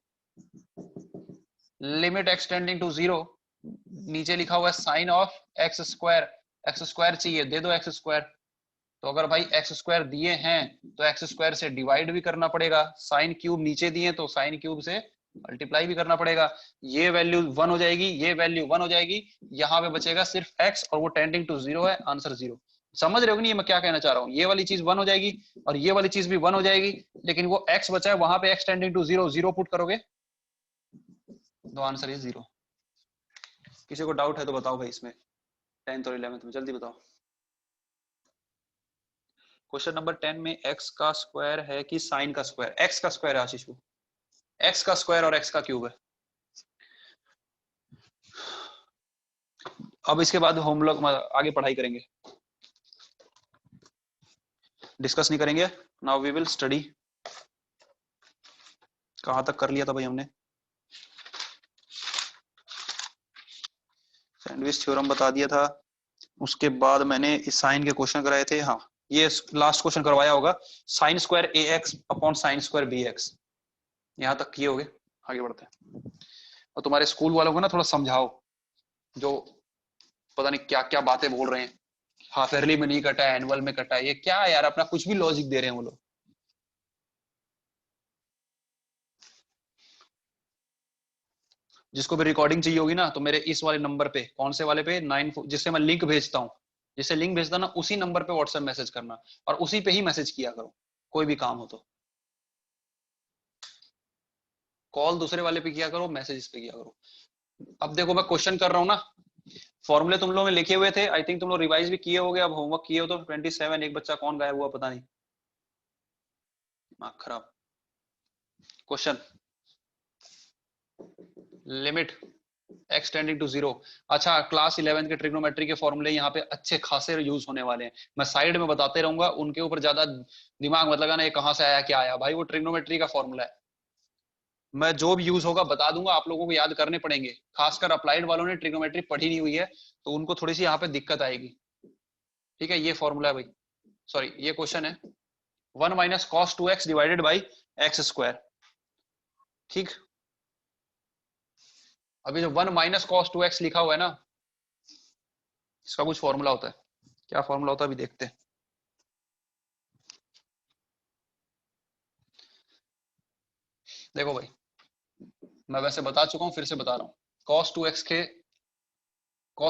Limit x tending to 0, नीचे लिखा हुआ है sine of x square, x square चाहिए, दे दो x स्क्वायर। तो अगर भाई x स्क्वायर दिए हैं तो x स्क्वायर से डिवाइड भी करना पड़ेगा, साइन क्यूब नीचे दिए तो साइन क्यूब से मल्टीप्लाई भी करना पड़ेगा। ये वैल्यू 1 हो जाएगी, ये वैल्यू 1 हो जाएगी, यहाँ पे बचेगा सिर्फ x, और वो टेंडिंग टू 0 है, आंसर 0। समझ रहे हो नहीं मैं क्या कहना चाह रहा हूँ? ये वाली चीज 1 हो जाएगी और ये वाली चीज भी 1 हो जाएगी, लेकिन वो x बचा है वहां पे x टेंडिंग टू 0, 0 पुट करोगे तो आंसर इज 0। किसी को डाउट है तो बताओ भाई इसमें 10th और 11th में, जल्दी बताओ। क्वेश्चन नंबर 10 में x का स्क्वायर है कि साइन का स्क्वायर? x का स्क्वायर है आशीष को, x का स्क्वायर और x का क्यूब है। अब इसके बाद हम लोग आगे पढ़ाई करेंगे, डिस्कस नहीं करेंगे। Now we will study. कहां तक कर लिया था भाई हमने? सैंडविच थ्योरम बता दिया था। उसके बाद मैंने इस साइन के क्वेश्चन कराए थे। हाँ ये लास्ट क्वेश्चन करवाया होगा, sine square a x upon sine square b x. यहाँ तक किए होगे, आगे बढ़ते हैं। और तुम्हारे स्कूल वालों को ना थोड़ा समझाओ, जो पता नहीं क्या क्या बातें बोल रहे हैं, हाफ ईयरली में नहीं कटा है, एनुअल में कटा है, ये क्या है यार? अपना कुछ भी लॉजिक दे रहे हैं वो लोग। जिसको भी रिकॉर्डिंग चाहिए होगी ना, तो मेरे इस वाले नंबर पे, कौन से वाले पे, 9, जिससे मैं लिंक भेजता हूँ, जिससे लिंक भेजता ना, उसी नंबर पे व्हाट्सएप मैसेज करना, और उसी पे ही मैसेज किया करो कोई भी काम हो तो। कॉल दूसरे वाले पे किया करो, मैसेज इस पे किया करो। अब देखो मैं क्वेश्चन कर रहा हूँ ना, फॉर्मूले तुम लोगों ने लिखे हुए थे, आई थिंक तुम लोग रिवाइज भी किए होगे, अब होमवर्क किए हो तो 27। एक बच्चा कौन गायब हुआ पता नहीं, दिमाग खराब। Question limit x tending to 0। अच्छा क्लास 11 के ट्रिग्नोमेट्री के फॉर्मूले यहाँ पे अच्छे खासे यूज होने वाले हैं, मैं साइड में बताते रहूंगा, उनके ऊपर ज्यादा दिमाग मत लगाना ये कहाँ से आया क्या आया, भाई वो ट्रिग्नोमेट्री का फॉर्मूला है। मैं जो भी यूज होगा बता दूंगा, आप लोगों को याद करने पड़ेंगे, खासकर अप्लाइड वालों ने ट्रिग्नोमेट्री पढ़ी नहीं हुई है तो उनको थोड़ी सी यहाँ पे दिक्कत आएगी। ठीक है, ये फॉर्मूला है भाई, सॉरी ये क्वेश्चन है 1 minus cos 2x divided by x square. ठीक, अभी जो 1 माइनस कॉस 2x लिखा हुआ है ना, इसका कुछ फॉर्मूला होता है। क्या फॉर्मूला होता है अभी देखते हैं। देखो भाई, मैं वैसे बता चुका हूं, फिर से बता रहा हूँ। cos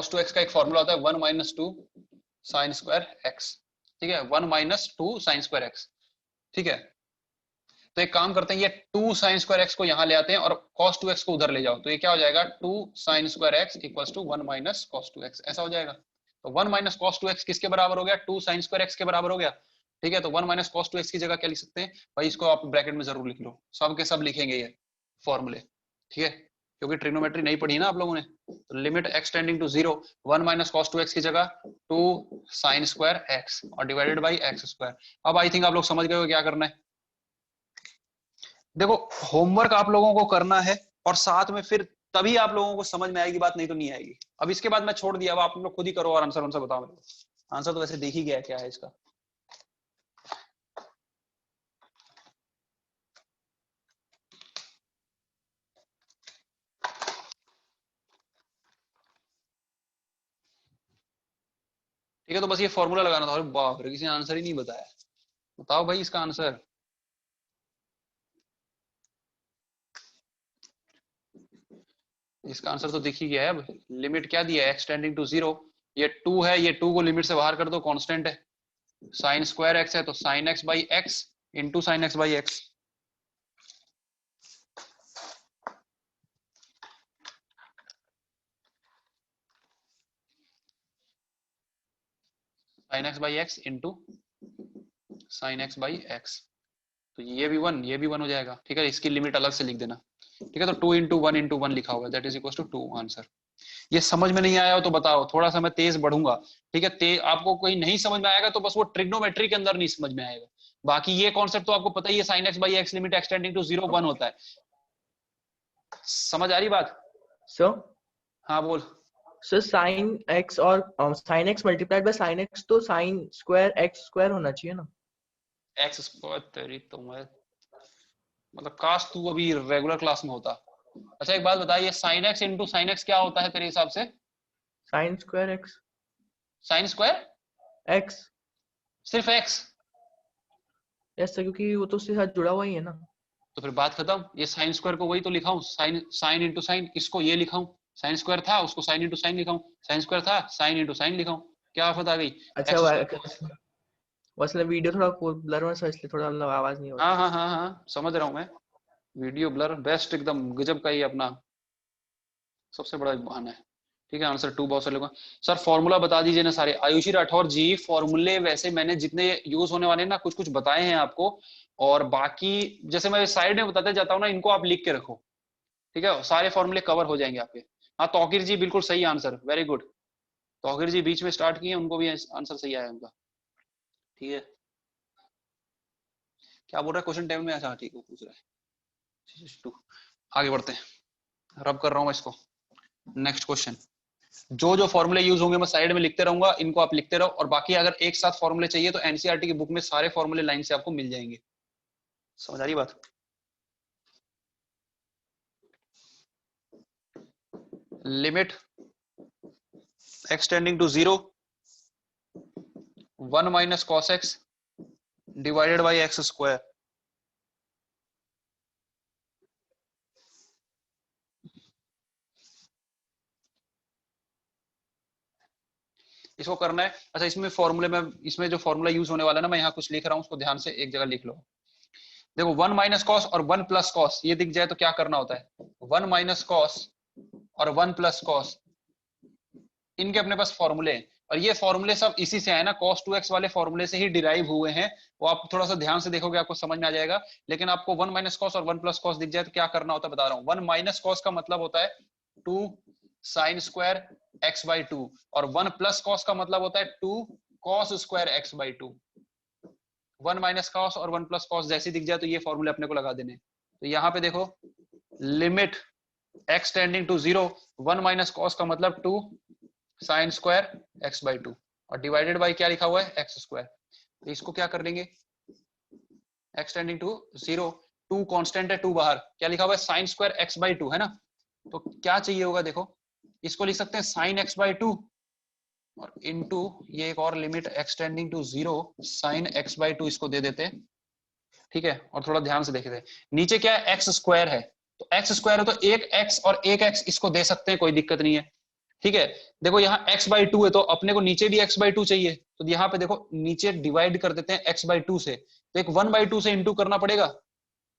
2x का एक फॉर्मूला होता है 1 minus two sign square x. ठीक है, 1 minus two sign square x. ठीक है, तो एक काम करते हैं, ये 2 साइन स्क्वायर एक्स को यहाँ ले आते हैं और cos 2x को उधर ले जाओ, तो ये क्या हो जाएगा, 2 sine square x equals to 1 minus cos 2x, ऐसा हो जाएगा। तो 1 माइनस cos 2x किसके बराबर हो गया, 2 साइन स्क्वायर एक्स के बराबर हो गया। ठीक है, तो 1 माइनस cos 2x की जगह क्या लिख सकते हैं भाई, इसको आप ब्रैकेट में जरूर लिख लो, सब के सब लिखेंगे ये फॉर्मूले। ठीक है, क्योंकि ट्रिग्नोमेट्री नहीं पढ़ी ना आप लोगों ने। तो limit x tending to 0, 1 minus cos 2x की जगह 2 साइन स्क्वायर x और डिवाइडेड बाई एक्स स्क्वायर। अब आई थिंक आप लोग समझ गए हो क्या करना है। देखो, होमवर्क आप लोगों को करना है और साथ में फिर तभी आप लोगों को समझ में आएगी बात, नहीं तो नहीं आएगी। अब इसके बाद मैं छोड़ दिया, अब आप लोग खुद ही करो और आंसर बताओ मेरे को। आंसर तो वैसे देख ही गया क्या है इसका। ठीक है, तो बस ये फॉर्मूला लगाना था। अरे बाप रे, किसी ने आंसर ही नहीं बताया। बताओ भाई इसका आंसर। इसका आंसर तो दिख ही गया है। अब लिमिट क्या दिया है, एक्स टेंडिंग टू 0, ये 2 है, ये 2 को लिमिट से बाहर कर दो, कांस्टेंट है। साइन स्क्वायर एक्स है तो sign x by x into sign x by x. Sign x by x into sign x by x, तो ये भी 1 ये भी 1 हो जाएगा। ठीक है, इसकी लिमिट अलग से लिख देना। ठीक है, तो 2 इंटू वन लिखा हुआ है, that is equal to 2 answer. ये समझ में नहीं आया हो तो बताओ, थोड़ा सा मैं तेज बढ़ूंगा। ठीक है, आपको कोई नहीं समझ में आएगा तो बस वो ट्रिग्नोमेट्री के अंदर नहीं समझ में आएगा, बाकी ये कॉन्सेप्ट तो आपको पता ही है। Sine x by x limit x tending to 0 1 होता है। समझ आ रही बात? सो हाँ बोल। सर साइन एक्स और sine x multiplied by sine x, तो साइन स्क्वायर एक्स स्क्वायर होना चाहिए ना। एक्स स्क्वायर तेरी तो मैं, मतलब काश तू अभी रेगुलर क्लास में होता। अच्छा एक बात बता, ये sine x into sine x क्या होता है तेरे हिसाब से? Sign square x. Sine square x. सिर्फ एक्स? यस सर, क्योंकि वो तो उसके साथ जुड़ा हुआ ही है ना। तो फिर बात खत्म। ये साइन स्क्वायर को वही तो लिखा हूँ, साइन साइन इंटू साइन, इसको ये लिखा हूँ। साइन स्क्वायर था उसको साइन इंटू साइन लिखा हूँ, साइन स्क्वायर था साइन इंटू साइन लिखा हूँ। क्या आफत आ गई? अच्छा एक्स वो स्क्वायर। वैसे वीडियो थोड़ा ब्लर हो रहा है, इसलिए थोड़ा मतलब आवाज नहीं हो हाँ रही। हाँ हाँ हाँ, समझ रहा हूँ मैं। वीडियो ब्लर बेस्ट, एकदम गजब का ही अपना सबसे बड़ा बहाना है। ठीक है, आंसर 2 बहुत सारे लोगों। सर फॉर्मूला बता दीजिए ना सारे। आयुषी राठौर जी, फॉर्मूले वैसे मैंने जितने यूज होने वाले ना कुछ कुछ बताए हैं आपको, और बाकी जैसे मैं साइड में बताते जाता हूँ ना, इनको आप लिख के रखो। ठीक है, सारे फॉर्मूले कवर हो जाएंगे आपके। हाँ तौकीर जी बिल्कुल सही आंसर, वेरी गुड। तौकीर जी बीच में स्टार्ट किए, उनको भी आंसर सही आया उनका। ठीक है, क्या बोल रहा है क्वेश्चन टेबल में? अच्छा ठीक है, पूछ रहा है। आगे बढ़ते हैं, रब कर रहा हूँ मैं इसको। Next question. जो जो फॉर्मूले यूज होंगे मैं साइड में लिखते रहूंगा, इनको आप लिखते रहो, और बाकी अगर एक साथ फॉर्मूले चाहिए तो एनसीईआरटी की बुक में सारे फॉर्मूले लाइन से आपको मिल जाएंगे। समझ आ रही बात? Limit x tending to 0, 1 minus cos x divided by x square. इसको करना है। अच्छा इसमें फॉर्मूले में, इसमें जो फॉर्मूला यूज होने वाला है ना, मैं यहाँ कुछ लिख रहा हूँ, उसको ध्यान से एक जगह लिख लो। देखो 1 माइनस कॉस और 1 प्लस कॉस ये दिख जाए तो क्या करना होता है, 1 माइनस कॉस और 1 प्लस कॉस, इनके अपने पास फॉर्मूले हैं, और ये फॉर्मूले सब इसी से आए ना, cos 2x वाले फॉर्मूले से ही डिराइव हुए हैं। वो आप थोड़ा सा ध्यान से देखोगे आपको समझ में आ जाएगा। लेकिन आपको 1 माइनस कॉस और 1 प्लस कॉस दिख जाए तो क्या करना होता है बता रहा हूँ। 1 माइनस कॉस का मतलब होता है 2 साइन स्क्वायर एक्स बाई 2, और 1 प्लस कॉस का मतलब होता है 2 cos square x by 2। 1 minus cos और 1 प्लस कॉस जैसे दिख जाए तो ये फॉर्मूले अपने को लगा देने। तो यहाँ पे देखो, limit x tending to 0, 1 minus cos का मतलब 2 साइन स्क्वायर एक्स बाई 2, और डिवाइडेड बाई क्या लिखा हुआ है, एक्स स्क्वायर। तो इसको क्या कर लेंगे, एक्स टेंडिंग टू 0, 2 कांस्टेंट है, 2 बाहर, क्या लिखा हुआ है, साइन स्क्वायर एक्स बाई 2 है ना। तो क्या चाहिए होगा देखो, इसको लिख सकते हैं साइन एक्स बाई 2 और इनटू ये एक और limit x tending to 0 sine x by 2 इसको दे देते हैं, ठीक है। और थोड़ा ध्यान से देखे थे, नीचे क्या है, एक्स स्क्वायर है, तो एक्स स्क्वायर है तो एक x और एक x इसको दे सकते हैं, कोई दिक्कत नहीं है, ठीक है। देखो यहाँ x बाई 2 है तो अपने को नीचे भी x बाई 2 चाहिए, तो यहाँ पे देखो नीचे डिवाइड कर देते हैं x बाई 2 से, तो एक 1 बाई 2 से इंटू करना पड़ेगा,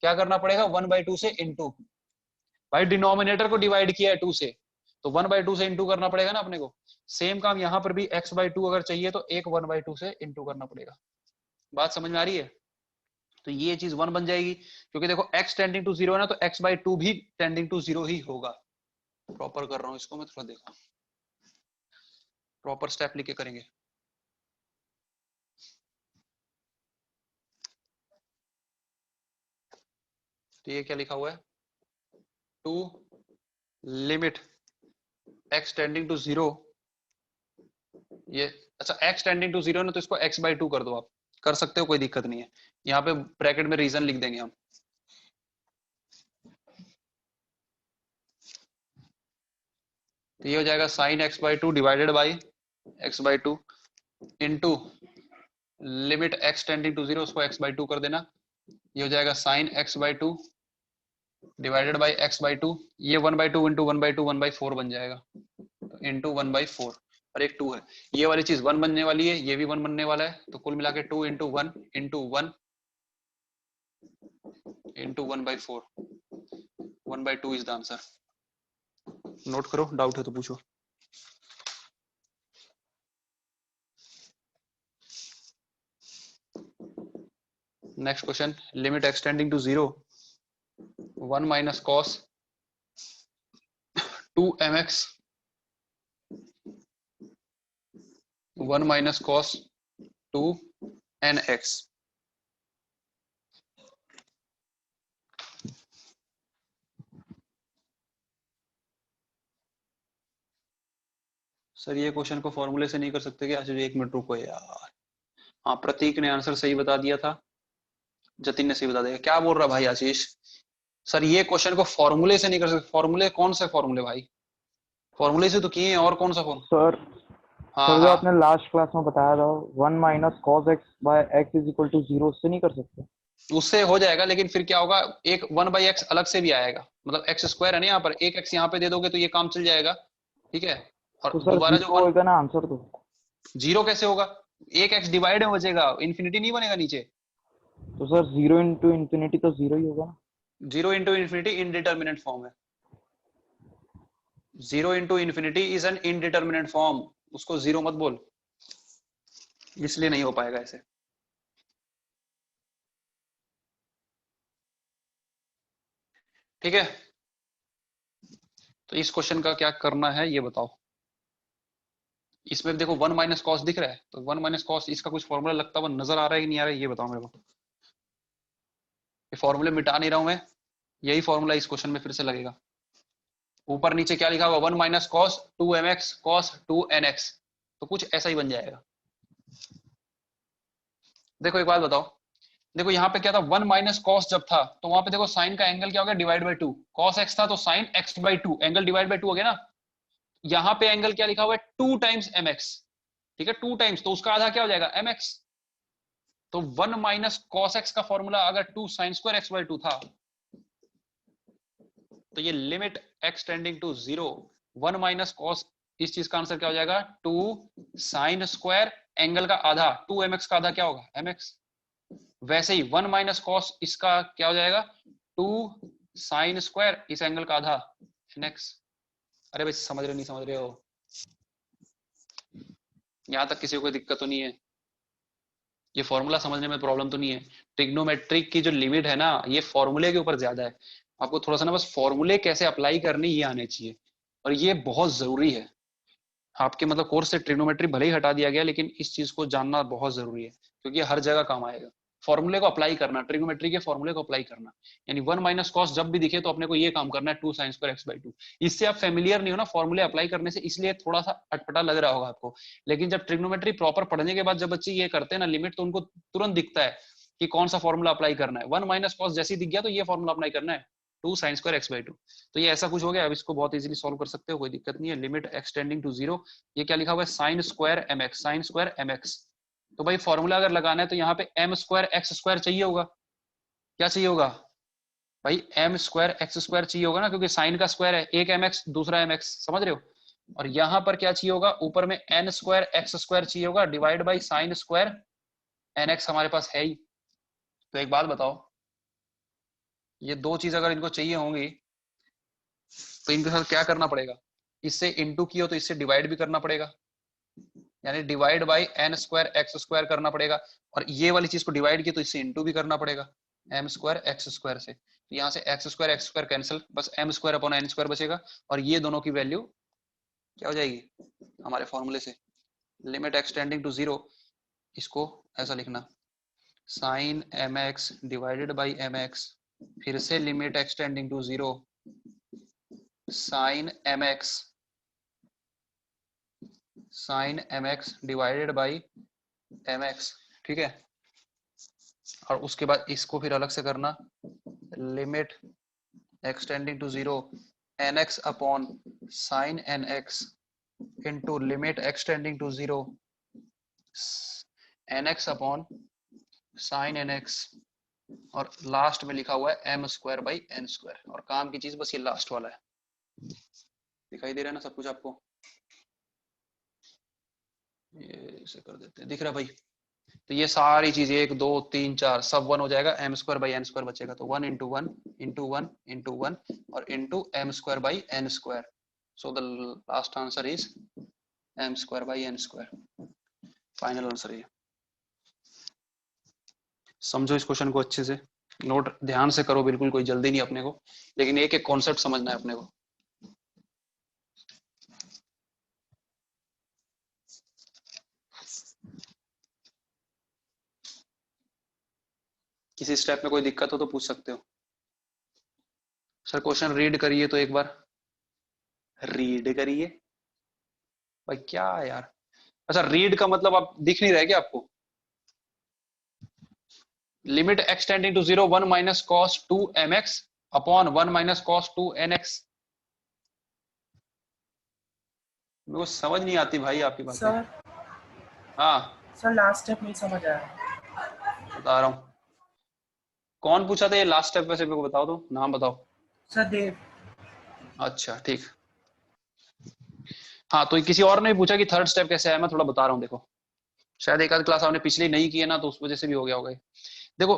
क्या करना पड़ेगा, 1 बाई 2 से इंटू, भाई डिनोमिनेटर को डिवाइड किया है 2 से, तो 1 बाई 2 से इंटू करना पड़ेगा ना अपने को। सेम काम यहाँ पर भी x बाई 2 अगर चाहिए तो एक 1 बाई 2 से इंटू करना पड़ेगा। बात समझ में आ रही है? तो ये चीज 1 बन जाएगी, क्योंकि देखो x टेंडिंग टू 0 है ना, तो x बाई 2 भी टेंडिंग टू 0 ही होगा। प्रॉपर कर रहा हूं इसको मैं, थोड़ा देखो, प्रॉपर स्टेप लिखे करेंगे। तो ये क्या लिखा हुआ है, two limit x tending to 0, ये अच्छा x टेंडिंग टू 0 है ना, तो इसको x बाई 2 कर दो, आप कर सकते हो, कोई दिक्कत नहीं है। यहाँ पे ब्रैकेट में रीजन लिख देंगे हम, तो ये हो जाएगा sine x by 2 divided by x by 2 into limit x tending to 0, उसको x बाई 2 कर देना, ये हो जाएगा sine x by 2 divided by x by 2, ये 1 बाई 2 इंटू 1 बाई 2 1 बाई 4 बन जाएगा, इंटू 1 बाई 4, और एक 2 है, ये वाली चीज 1 बनने वाली है, ये भी 1 बनने वाला है, तो कुल मिला के 2 into 1 into 1 into 1 by 4, 1 by 2 is the answer. Note करो, डाउट है तो पूछो। Next question, limit x tending to 0 1 minus cos 2mx 1 minus cos 2nx। Sir ये क्वेश्चन को फॉर्मूले से नहीं कर सकते क्या? एक मिनट रुको यार। हाँ, प्रतीक ने आंसर सही बता दिया था, जतिन ने सही बता दिया। क्या बोल रहा भाई आशीष? सर ये क्वेश्चन को फॉर्मूले से नहीं कर सकते। फॉर्मूले कौन से फॉर्मूले भाई? फॉर्मूले से तो किए हैं, और कौन सा फॉर्मूला? सर हाँ सर जो हाँ, आपने लास्ट क्लास में बताया था 1 minus cos x by x is equal to 0, उससे नहीं कर सकते? उससे हो जाएगा, लेकिन फिर क्या होगा, एक 1 बाई एक्स अलग से भी आएगा, मतलब एक्स स्क्वायर है ना यहाँ पर, एक एक्स यहाँ पे दे दोगे तो ये काम चल जाएगा, ठीक है। और तो सर दोबारा जो 0 होगा ना आंसर तो? 0 कैसे होगा? एक एक्स डिवाइड में बचेगा, इन्फिनिटी नहीं बनेगा नीचे। तो सर 0 इंटू इन्फिनिटी तो 0 ही होगा ना? 0 इंटू इन्फिनिटी इनडिटर्मिनेट फॉर्म है। 0 into infinity is an indeterminate form, उसको 0 मत बोल, इसलिए नहीं हो पाएगा ऐसे। ठीक है, तो इस क्वेश्चन का क्या करना है ये बताओ। इसमें देखो 1 माइनस कॉस दिख रहा है, तो 1 माइनस कॉस, इसका कुछ फॉर्मूला लगता हुआ नजर आ रहा है कि नहीं आ रहा है, ये बताओ मेरे को। ये फॉर्मूले मिटा नहीं रहा हूं मैं, यही फॉर्मूला इस क्वेश्चन में फिर से लगेगा। ऊपर नीचे क्या लिखा हुआ, 1 minus cos 2mx cos 2nx, तो कुछ ऐसा ही बन जाएगा। देखो एक बात बताओ, देखो यहाँ पे क्या था, 1 माइनस कॉस जब था तो वहां पे देखो साइन का एंगल क्या हो गया, डिवाइड बाई 2, कॉस एक्स था तो sine x by 2, angle divide by 2 हो गया ना। यहाँ पे एंगल क्या लिखा हुआ है, 2 टाइम्स mx, ठीक है, 2 टाइम्स, तो उसका आधा क्या हो जाएगा, mx। तो 1 माइनस कॉस एक्स का फॉर्मूला अगर 2 साइन स्क्वायर एक्स बाई 2 था, तो ये limit x tending to 0 1 minus cos, इस चीज का आंसर क्या हो जाएगा, 2 साइन स्क्वायर एंगल का आधा, 2mx का आधा क्या होगा, mx। वैसे ही 1 माइनस कॉस इसका क्या हो जाएगा, 2 साइन स्क्वायर इस एंगल का आधा, nx। अरे भाई समझ रहे नहीं समझ रहे हो? यहां तक किसी को कोई दिक्कत तो नहीं है? ये फॉर्मूला समझने में प्रॉब्लम तो नहीं है? ट्रिग्नोमेट्रिक की जो लिमिट है ना, ये फॉर्मूले के ऊपर ज्यादा है। आपको थोड़ा सा ना बस फॉर्मूले कैसे अप्लाई करने ये आने चाहिए, और ये बहुत जरूरी है। आपके मतलब कोर्स से ट्रिग्नोमेट्री भले ही हटा दिया गया, लेकिन इस चीज को जानना बहुत जरूरी है, क्योंकि हर जगह काम आएगा। फॉर्मूले को अप्लाई करना, ट्रिग्नोमेट्री के फॉर्मूले को अप्लाई करना, यानी 1 माइनस कॉस जब भी दिखे तो अपने को ये काम करना है, 2 साइन स्क्वायर एक्स बाई 2। इससे आप फेमिलियर नहीं हो ना फॉर्मूले अप्लाई करने से, इसलिए थोड़ा सा अटपटा लग रहा होगा आपको। लेकिन जब ट्रिग्नोमेट्री प्रॉपर पढ़ने के बाद जब बच्चे ये करते हैं ना लिमिट, तो उनको तुरंत दिखता है कि कौन सा फॉर्मूला अप्लाई करना है। 1 माइनस कॉस जैसे ही दिख गया तो ये फॉर्मूला अप्लाई करना है, 2 sin स्क्वायर x by 2। तो ये ऐसा कुछ हो गया। अब इसको बहुत इजीली सॉल्व कर सकते हो, कोई दिक्कत नहीं है। लिमिट एक्सटेंडिंग टू 0, ये क्या लिखा हुआ है, sin square mx, sin square mx। तो भाई फॉर्मूला अगर लगाना है तो यहाँ पे m स्क्वायर x स्क्वायर चाहिए होगा। क्या चाहिए होगा भाई, m स्क्वायर x स्क्वायर चाहिए होगा ना, क्योंकि साइन का स्क्वायर है, एक mx दूसरा mx, समझ रहे हो। और यहाँ पर क्या चाहिए होगा, ऊपर में n स्क्वायर x स्क्वायर चाहिए होगा divide by sine square nx हमारे पास है ही। तो एक बात बताओ, ये दो चीज अगर इनको चाहिए होंगी तो इनके साथ क्या करना पड़ेगा, इससे इनटू किया तो इससे डिवाइड भी करना पड़ेगा, यानी divide by n square x square करना पड़ेगा। और ये वाली चीज को डिवाइड किया तो इससे इनटू भी करना पड़ेगा एम स्क्वायर एक्स स्क्वायर से। तो यहाँ से एक्स स्क्वायर कैंसिल, बस m square upon n square बचेगा। और ये दोनों की वैल्यू क्या हो जाएगी हमारे फॉर्मूले से, लिमिट एक्सटेंडिंग टू 0, इसको ऐसा लिखना sine m x divided by m x, फिर से limit x tending to 0 sine m x, sine m x divided by m x, ठीक है। और उसके बाद इसको फिर अलग से करना, limit x tending to 0 n x upon sine n x into limit x tending to 0 n x upon sine n x, और लास्ट में लिखा हुआ है m square by n square. और काम की चीज बस ये लास्ट वाला है, दिखाई दे रहा है ना सब कुछ आपको, ये इसे कर देते हैं, दिख रहा है भाई। तो ये सारी चीज 1 2 3 4 सब 1 हो जाएगा, m square by n square बचेगा। तो 1 इंटू 1 इंटू 1 इंटू 1 और into m square by n square. So the last answer is m square by n square, final answer ये। समझो इस क्वेश्चन को अच्छे से, नोट ध्यान से करो, बिल्कुल कोई जल्दी नहीं अपने को, लेकिन एक एक कॉन्सेप्ट समझना है अपने को। किसी स्टेप में कोई दिक्कत हो तो पूछ सकते हो। सर क्वेश्चन रीड करिए तो एक बार, रीड करिए भाई, क्या है यार। अच्छा रीड का मतलब आप दिख नहीं रहे क्या आपको, limit x tending to 0 1 minus cos 2 mx upon 1 minus cos 2 nx। मेरे को समझ नहीं आती भाई आपकी बातें। सर हाँ सर लास्ट स्टेप नहीं समझ आया। बता रहा हूँ, कौन पूछा था ये लास्ट स्टेप, वैसे मेरे को बताओ तो, नाम बताओ। सर देव। अच्छा ठीक, हाँ तो किसी और ने भी पूछा कि थर्ड स्टेप कैसे आया, मैं थोड़ा बता रहा हूँ। देखो शायद एक आध क्लास आपने पिछली नहीं की है ना, तो उस वजह से भी हो गया होगा। देखो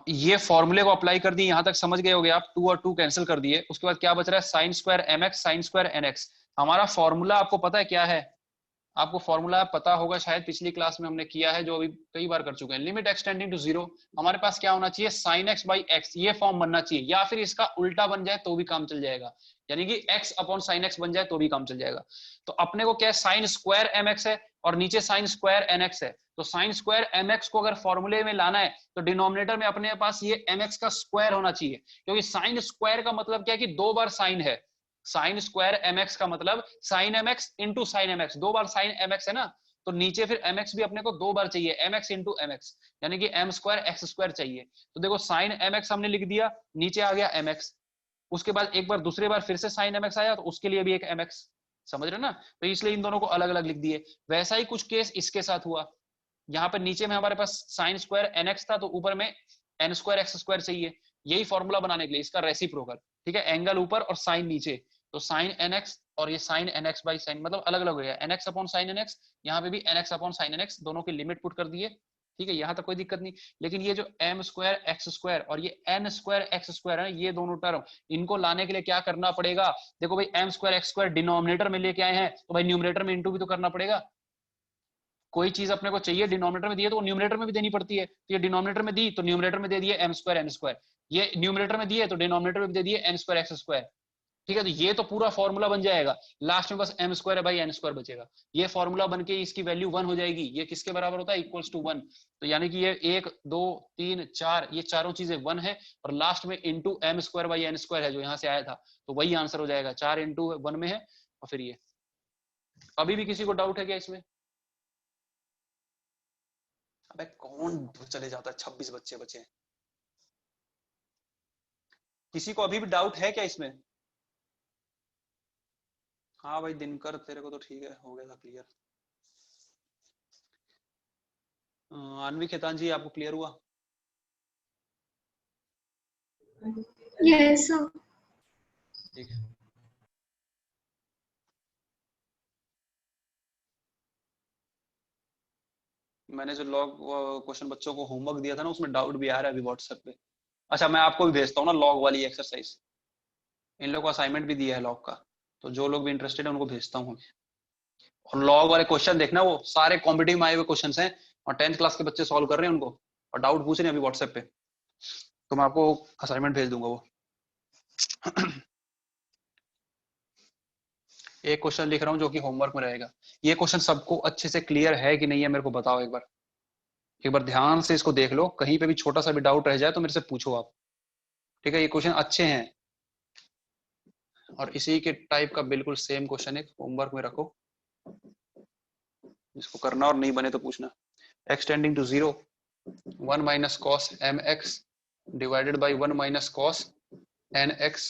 ये फॉर्मूले को अप्लाई कर दी, यहां तक समझ गए होगे आप, 2 और 2 कैंसिल कर दिए। उसके बाद क्या बच रहा है, sine square m x sine square n x. हमारा फॉर्मूला आपको पता है क्या है, आपको फॉर्मूला पता होगा, शायद पिछली क्लास में हमने किया है, जो अभी कई बार कर चुके हैं। लिमिट एक्सटेंडिंग टू 0, हमारे पास क्या होना चाहिए, साइन एक्स बाई एक्स, ये फॉर्म बनना चाहिए, या फिर इसका उल्टा बन जाए तो भी काम चल जाएगा, यानी कि एक्स अपॉन साइन एक्स बन जाए तो भी काम चल जाएगा। तो अपने को क्या है, साइन स्क्वायर एम एक्स है और नीचे साइन स्क्वायर एन एक्स है। तो साइन स्क्वायर एम एक्स को अगर फॉर्मूले में लाना है तो डिनोमिनेटर में अपने पास ये एम एक्स का स्क्वायर होना चाहिए, क्योंकि साइन स्क्वायर का मतलब क्या है कि 2 बार साइन है। साइन स्क्वायर एम एक्स का मतलब sine m x into sine m x, 2 बार साइन एम एक्स है ना, तो नीचे फिर एम एक्स भी अपने को 2 बार चाहिए, m x into m x, यानी कि एम स्क्वायर एक्स स्क्वायर चाहिए। तो देखो साइन एम एक्स हमने लिख दिया, नीचे आ गया एम एक्स, उसके बाद एक बार दूसरी बार फिर से साइन एम एक्स आया तो उसके लिए भी एक एम एक्स, समझ रहे ना। तो इसलिए इन दोनों को अलग अलग लिख दिए। वैसा ही कुछ केस इसके साथ हुआ, यहाँ पर नीचे में हमारे पास साइन स्क्वायर एन एक्स था तो ऊपर में एन स्क्वायर एक्स स्क्वायर चाहिए, यही फॉर्मूला बनाने के लिए इसका रेसिप्रोकल, ठीक है, एंगल ऊपर और साइन नीचे। तो साइन एन एक्स और ये sine n x by sine, मतलब अलग अलग हो गया, n x upon sine n x, यहाँ पे भी n x upon sine n x, दोनों की लिमिट पुट कर दिए, ठीक है, यहाँ तक कोई दिक्कत नहीं। लेकिन ये जो एम स्क्वायर एक्स स्क्वायर और ये एन स्क्वायर एक्स स्क्वायर है, ये दोनों टर्म, इनको लाने के लिए क्या करना पड़ेगा, देखो भाई m square x square denominator में लेके आए हैं तो भाई न्यूमरेटर में इंटू भी तो करना पड़ेगा। कोई चीज अपने को चाहिए डिनोमिनेटर में दी है तो वो न्यूमरेटर में भी देनी पड़ती है। तो ये डिनोमिनेटर में दी तो न्यूमरेटर में दे दिए एम स्क्वायर एन स्क्वायर, ये न्यूमरेटर में दी है तो डिनोमिनेटर में भी दे दिए एन स्क्वायर एक्स स्क्वायर, ठीक है। तो ये तो पूरा फॉर्मूला बन जाएगा, लास्ट में बस m square by n square बचेगा। ये फॉर्मूला बन के इसकी वैल्यू 1 हो जाएगी, ये किसके बराबर होता है, इक्वल्स टू 1। तो यानी कि ये 1 2 3 4 ये चारों चीजें 1 है, और लास्ट में into m square by n square है जो यहाँ से आया था, तो वही आंसर हो जाएगा, 4 इंटू 1 में है। और फिर ये, अभी भी किसी को डाउट है क्या इसमें, अबे कौन चले जाता है, 26 बच्चे बचे हैं। किसी को अभी भी डाउट है क्या इसमें? हाँ भाई दिनकर, तेरे को तो ठीक है, हो गया था क्लियर। अनवी खेतान जी, आपको क्लियर हुआ? Yes, sir. ठीक है। मैंने जो लॉग क्वेश्चन बच्चों को होमवर्क दिया था ना, उसमें डाउट भी आ रहा है अभी व्हाट्सएप पे। अच्छा, मैं आपको भी भेजता हूँ ना लॉग वाली एक्सरसाइज। इन लोगों को असाइनमेंट भी दिया है लॉग का, तो जो लोग भी इंटरेस्टेड है उनको भेजता हूँ। और लॉग वाले क्वेश्चन देखना, वो सारे कॉम्पिटिटिव आए हुए क्वेश्चन हैं और 10th क्लास के बच्चे सॉल्व कर रहे हैं उनको, और डाउट पूछ रहे हैं अभी व्हाट्सएप पे, तो मैं आपको असाइनमेंट भेज दूंगा वो। एक क्वेश्चन लिख रहा हूँ जो कि होमवर्क में रहेगा। ये क्वेश्चन सबको अच्छे से क्लियर है कि नहीं है, मेरे को बताओ एक बार ध्यान से इसको देख लो। कहीं पे भी छोटा सा भी डाउट रह जाए तो मेरे से पूछो आप, ठीक है? ये क्वेश्चन अच्छे हैं और इसी के टाइप का बिल्कुल सेम क्वेश्चन एक होमवर्क में रखो, इसको करना और नहीं बने तो पूछना। x tending to 0, 1 minus cos mx divided by 1 minus cos nx,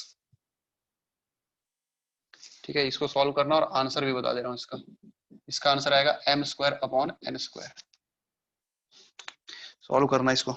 ठीक है? इसको सॉल्व करना और आंसर भी बता दे रहा हूँ इसका। इसका आंसर आएगा m square upon n square. Solve करना इसको।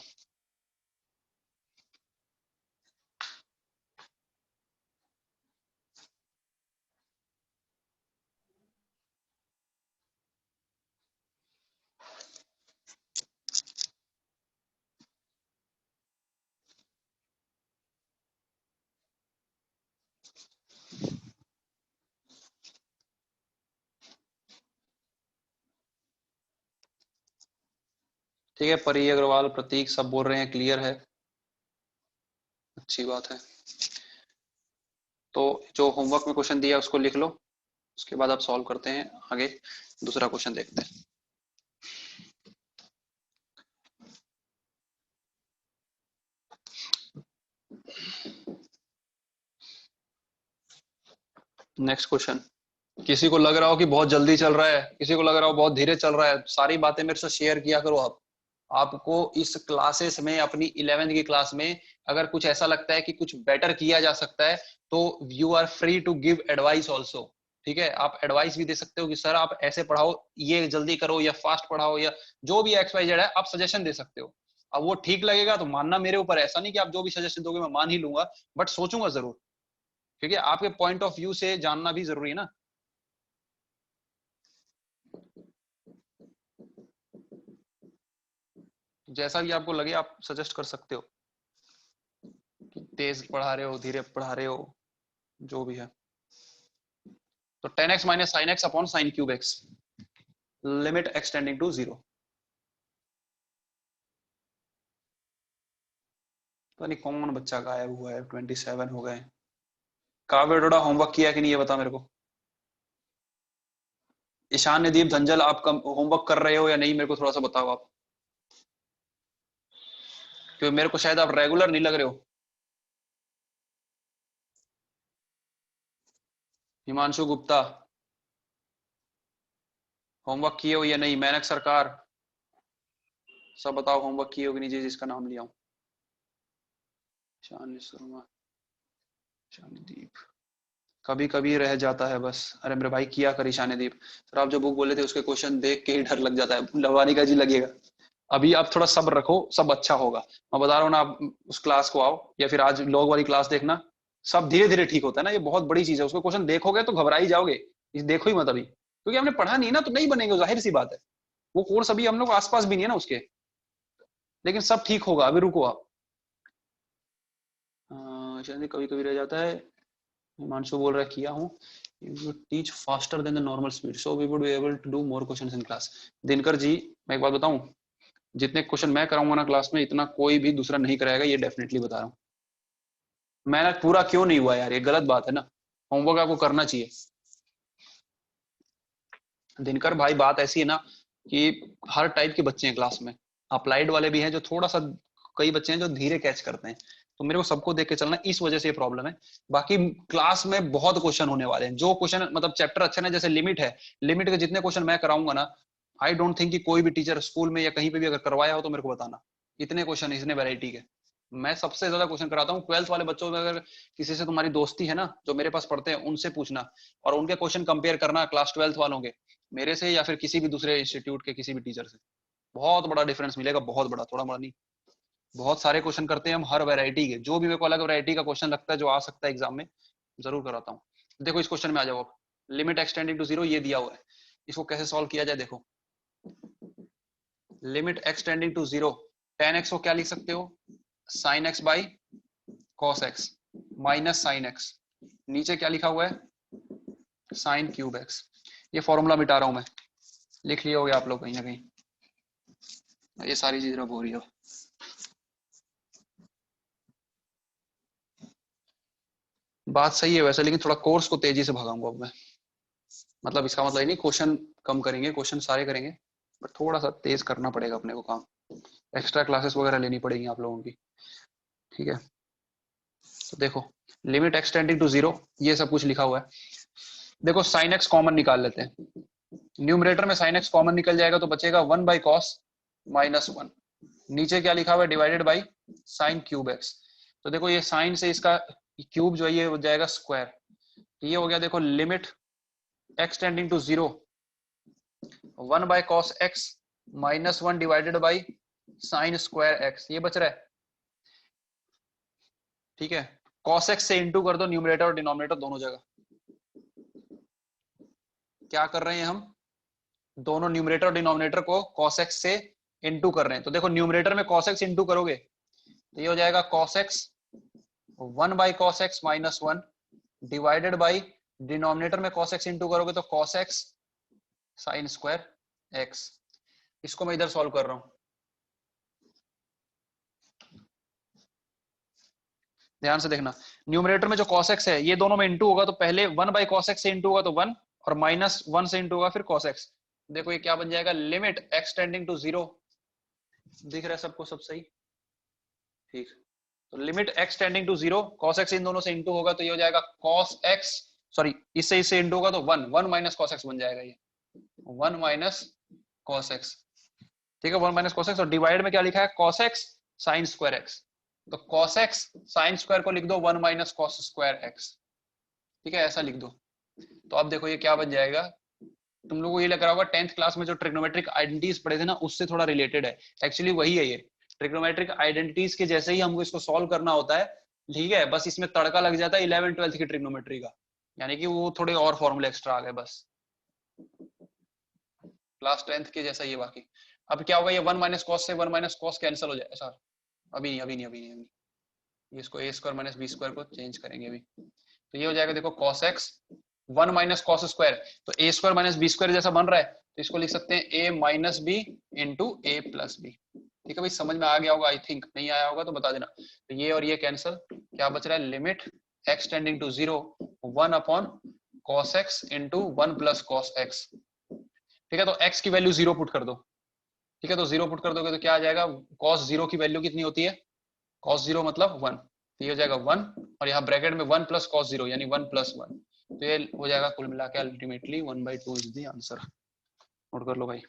ठीक है, परी अग्रवाल, प्रतीक सब बोल रहे हैं क्लियर है, अच्छी बात है। तो जो होमवर्क में क्वेश्चन दिया है उसको लिख लो, उसके बाद आप सॉल्व करते हैं आगे, दूसरा क्वेश्चन देखते हैं। Next question. किसी को लग रहा हो कि बहुत जल्दी चल रहा है, किसी को लग रहा हो बहुत धीरे चल रहा है, सारी बातें मेरे से शेयर किया करो आप। आपको इस क्लासेस में, अपनी 11th की क्लास में अगर कुछ ऐसा लगता है कि कुछ बेटर किया जा सकता है, तो you are free to give advice also, ठीक है? आप एडवाइस भी दे सकते हो कि सर आप ऐसे पढ़ाओ, ये जल्दी करो, या फास्ट पढ़ाओ, या जो भी XYZ है, आप सजेशन दे सकते हो। अब वो ठीक लगेगा तो मानना मेरे ऊपर, ऐसा नहीं कि आप जो भी सजेशन दोगे मैं मान ही लूंगा, बट सोचूंगा जरूर, क्योंकि आपके पॉइंट ऑफ व्यू से जानना भी जरूरी है ना। जैसा भी आपको लगे आप सजेस्ट कर सकते हो, कि तेज पढ़ा रहे हो, धीरे पढ़ा रहे हो, जो भी है। तो 10x minus sine x upon sine cube x, limit x tending to 0। पता नहीं कौन बच्चा गायब हुआ है, 27 हो गए। काव्य अरोड़ा होमवर्क किया कि नहीं, ये बता मेरे को। ईशान नदीप धंजल, आप होमवर्क कर रहे हो या नहीं, मेरे को थोड़ा सा बताओ आप, क्योंकि मेरे को शायद आप रेगुलर नहीं लग रहे हो। हिमांशु गुप्ता, होमवर्क किए हो या नहीं? मेनक सरकार, सब बताओ होमवर्क किए हो कि नहीं, जिसका नाम लिया हूं। शान शर्मा, शानदीप, कभी कभी रह जाता है बस। अरे मेरे भाई किया कर ईशानदीप। सर आप जो बुक बोले थे उसके क्वेश्चन देख के ही डर लग जाता है, लवानी का जी लगेगा। अभी आप थोड़ा सब्र रखो, सब अच्छा होगा। मैं बता रहा हूँ ना, आप उस क्लास को आओ या फिर आज लॉग वाली क्लास देखना, सब धीरे धीरे ठीक होता है ना। ये बहुत बड़ी चीज है, उसको क्वेश्चन देखोगे तो घबरा ही जाओगे, इस देखो ही मत अभी, क्योंकि हमने पढ़ा नहीं ना, तो नहीं बनेंगे, जाहिर सी बात है। वो कोर्स अभी हम लोग आसपास भी नहीं है ना उसके, लेकिन सब ठीक होगा, अभी रुको आप। कभी कभी रह जाता है। हिमांशु बोल रहा है किया हूँ। You would teach faster than the normal speed, so we would be able to do more questions in class. Dinkar ji, मैं एक बात बताऊं, जितने क्वेश्चन मैं कराऊंगा ना क्लास में, इतना कोई भी दूसरा नहीं कराएगा, ये डेफिनेटली बता रहा हूँ। मैंने पूरा क्यों नहीं हुआ यार, ये गलत बात है ना। होमवर्क आपको करना चाहिए। दिनकर भाई, बात ऐसी है ना कि हर टाइप के बच्चे हैं क्लास में, अप्लाइड वाले भी हैं जो थोड़ा सा, कई बच्चे हैं जो धीरे कैच करते हैं, तो मेरे को सबको देख के चलना, इस वजह से ये प्रॉब्लम है। बाकी क्लास में बहुत क्वेश्चन होने वाले हैं, जो क्वेश्चन मतलब चैप्टर अच्छे ना, जैसे लिमिट है, लिमिट के जितने क्वेश्चन मैं कराऊंगा ना, आई डोंट थिंक कि कोई भी टीचर स्कूल में या कहीं पे भी अगर करवाया हो तो मेरे को बताना, इतने क्वेश्चन इतने वैरायटी के। मैं सबसे ज्यादा क्वेश्चन कराता हूँ 12th वाले बच्चों में। अगर किसी से तुम्हारी दोस्ती है ना, जो मेरे पास पढ़ते हैं, उनसे पूछना और उनके क्वेश्चन कंपेयर करना क्लास 12th वालों के मेरे से या फिर किसी भी दूसरे इंस्टीट्यूट के किसी भी टीचर से। बहुत बड़ा डिफरेंस मिलेगा, बहुत बड़ा, थोड़ा बड़ा नहीं। बहुत सारे क्वेश्चन करते हैं हम हर वैरायटी के, जो भी मेरे को अलग वैरायटी का क्वेश्चन लगता है जो आ सकता है एग्जाम में, जरूर कराता हूँ। देखो इस क्वेश्चन में आ जाओ। लिमिट एक्सटेंडिंग टू 0 ये दिया हुआ है, इसको कैसे सॉल्व किया जाए देखो। Limit x tending to 0, tan x को क्या लिख सकते हो, sin x by cos x minus sin x, नीचे क्या लिखा हुआ है, sin क्यूब x। ये फॉर्मूला मिटा रहा हूं मैं, लिख लिए होगे आप लोग कहीं ना कहीं, ये सारी चीज रब हो रही हो। बात सही है वैसे, लेकिन थोड़ा कोर्स को तेजी से भगाऊंगा अब मैं। मतलब इसका मतलब नहीं क्वेश्चन कम करेंगे, क्वेश्चन सारे करेंगे, बट थोड़ा सा तेज करना पड़ेगा अपने को काम। एक्स्ट्रा क्लासेस वगैरह लेनी पड़ेगी आप लोगों की, ठीक है। तो देखो लिमिट एक्सटेंडिंग टू 0, ये सब कुछ लिखा हुआ है। देखो sin x कॉमन निकाल लेते हैं, न्यूमरेटर में sin x कॉमन निकल जाएगा तो बचेगा 1 बाई कॉस माइनस 1, नीचे क्या लिखा हुआ है, divided by sin cube x। तो देखो ये sin से इसका क्यूब जो है ये हो जाएगा स्क्वायर, ये हो गया। देखो limit x tending to 0, 1 by cos x minus 1 divided by sin square x, ये बच रहा है, ठीक है। cos x से इंटू कर दो न्यूमरेटर और डिनोमिनेटर दोनों जगह। क्या कर रहे हैं हम, दोनों न्यूमरेटर और डिनोमिनेटर को cos x से इंटू कर रहे हैं। तो देखो न्यूमरेटर में cos x इंटू करोगे तो ये हो जाएगा cos x 1 by cos x minus 1 divided by denominator में cos x इंटू करोगे तो cos x sin square x। इसको मैं इधर सॉल्व कर रहा हूं, ध्यान से देखना। न्यूमरेटर में जो cos x है ये दोनों में इंटू होगा तो पहले 1 बाई cos x से इंटू होगा तो 1 और माइनस 1 से इंटू होगा फिर cos x। देखो ये क्या बन जाएगा, लिमिट एक्सटेंडिंग टू 0, दिख रहा है सबको, सब सही, ठीक। तो limit x tending to 0, cos x इन दोनों से इंटू होगा तो ये हो जाएगा cos x, सॉरी इससे इंटू होगा तो 1 माइनस cos x बन जाएगा, ये 1 माइनस cos x, ठीक है। 1 माइनस cos x और डिवाइड में क्या लिखा है, cos x sin square x। तो cos x sin स्क्वायर को लिख दो 1 माइनस cos स्क्वायर x, ठीक है, ऐसा लिख दो। तो अब देखो ये क्या बन जाएगा, तुम लोगों को ये लग रहा होगा 10th क्लास में जो ट्रिग्नोमेट्रिक आइडेंटिटीज पढ़े थे ना उससे थोड़ा रिलेटेड है, एक्चुअली वही है ये। ट्रिग्नोमेट्रिक आइडेंटिटीज के जैसे ही हमको इसको सॉल्व करना होता है, ठीक है, बस इसमें तड़का लग जाता है 11th 12th की ट्रिग्नोमेट्री का, यानी कि वो थोड़े और फॉर्मूले एक्स्ट्रा आ गए बस, क्लास 10th के जैसा ये बाकी। अब क्या होगा, ये 1 माइनस कॉस से 1 माइनस कॉस कैंसिल हो जाएगा सर, अभी नहीं, इसको ए स्क्वायर माइनस बी स्क्वायर को चेंज करेंगे अभी। तो ये हो जाएगा देखो cos x 1 minus cos square, तो ए स्क्वायर माइनस बी स्क्वायर जैसा बन रहा है तो इसको लिख सकते हैं ए माइनस बी इंटू ए प्लस बी, ठीक है भाई। समझ में आ गया होगा आई थिंक, नहीं आया होगा तो बता देना। तो ये और ये कैंसिल, क्या बच रहा है, limit x tending to 0 1 upon cos x into 1 plus cos x, ठीक है। तो x की वैल्यू 0 पुट कर दो, ठीक है। तो 0 पुट कर दोगे तो क्या आ जाएगा, cos 0 की वैल्यू कितनी होती है, cos 0 मतलब 1, तो ये हो जाएगा 1 और यहाँ ब्रैकेट में 1 प्लस cos 0 यानी 1 प्लस 1, तो ये हो जाएगा कुल मिला के ultimately 1/2 is the answer. Note कर लो भाई।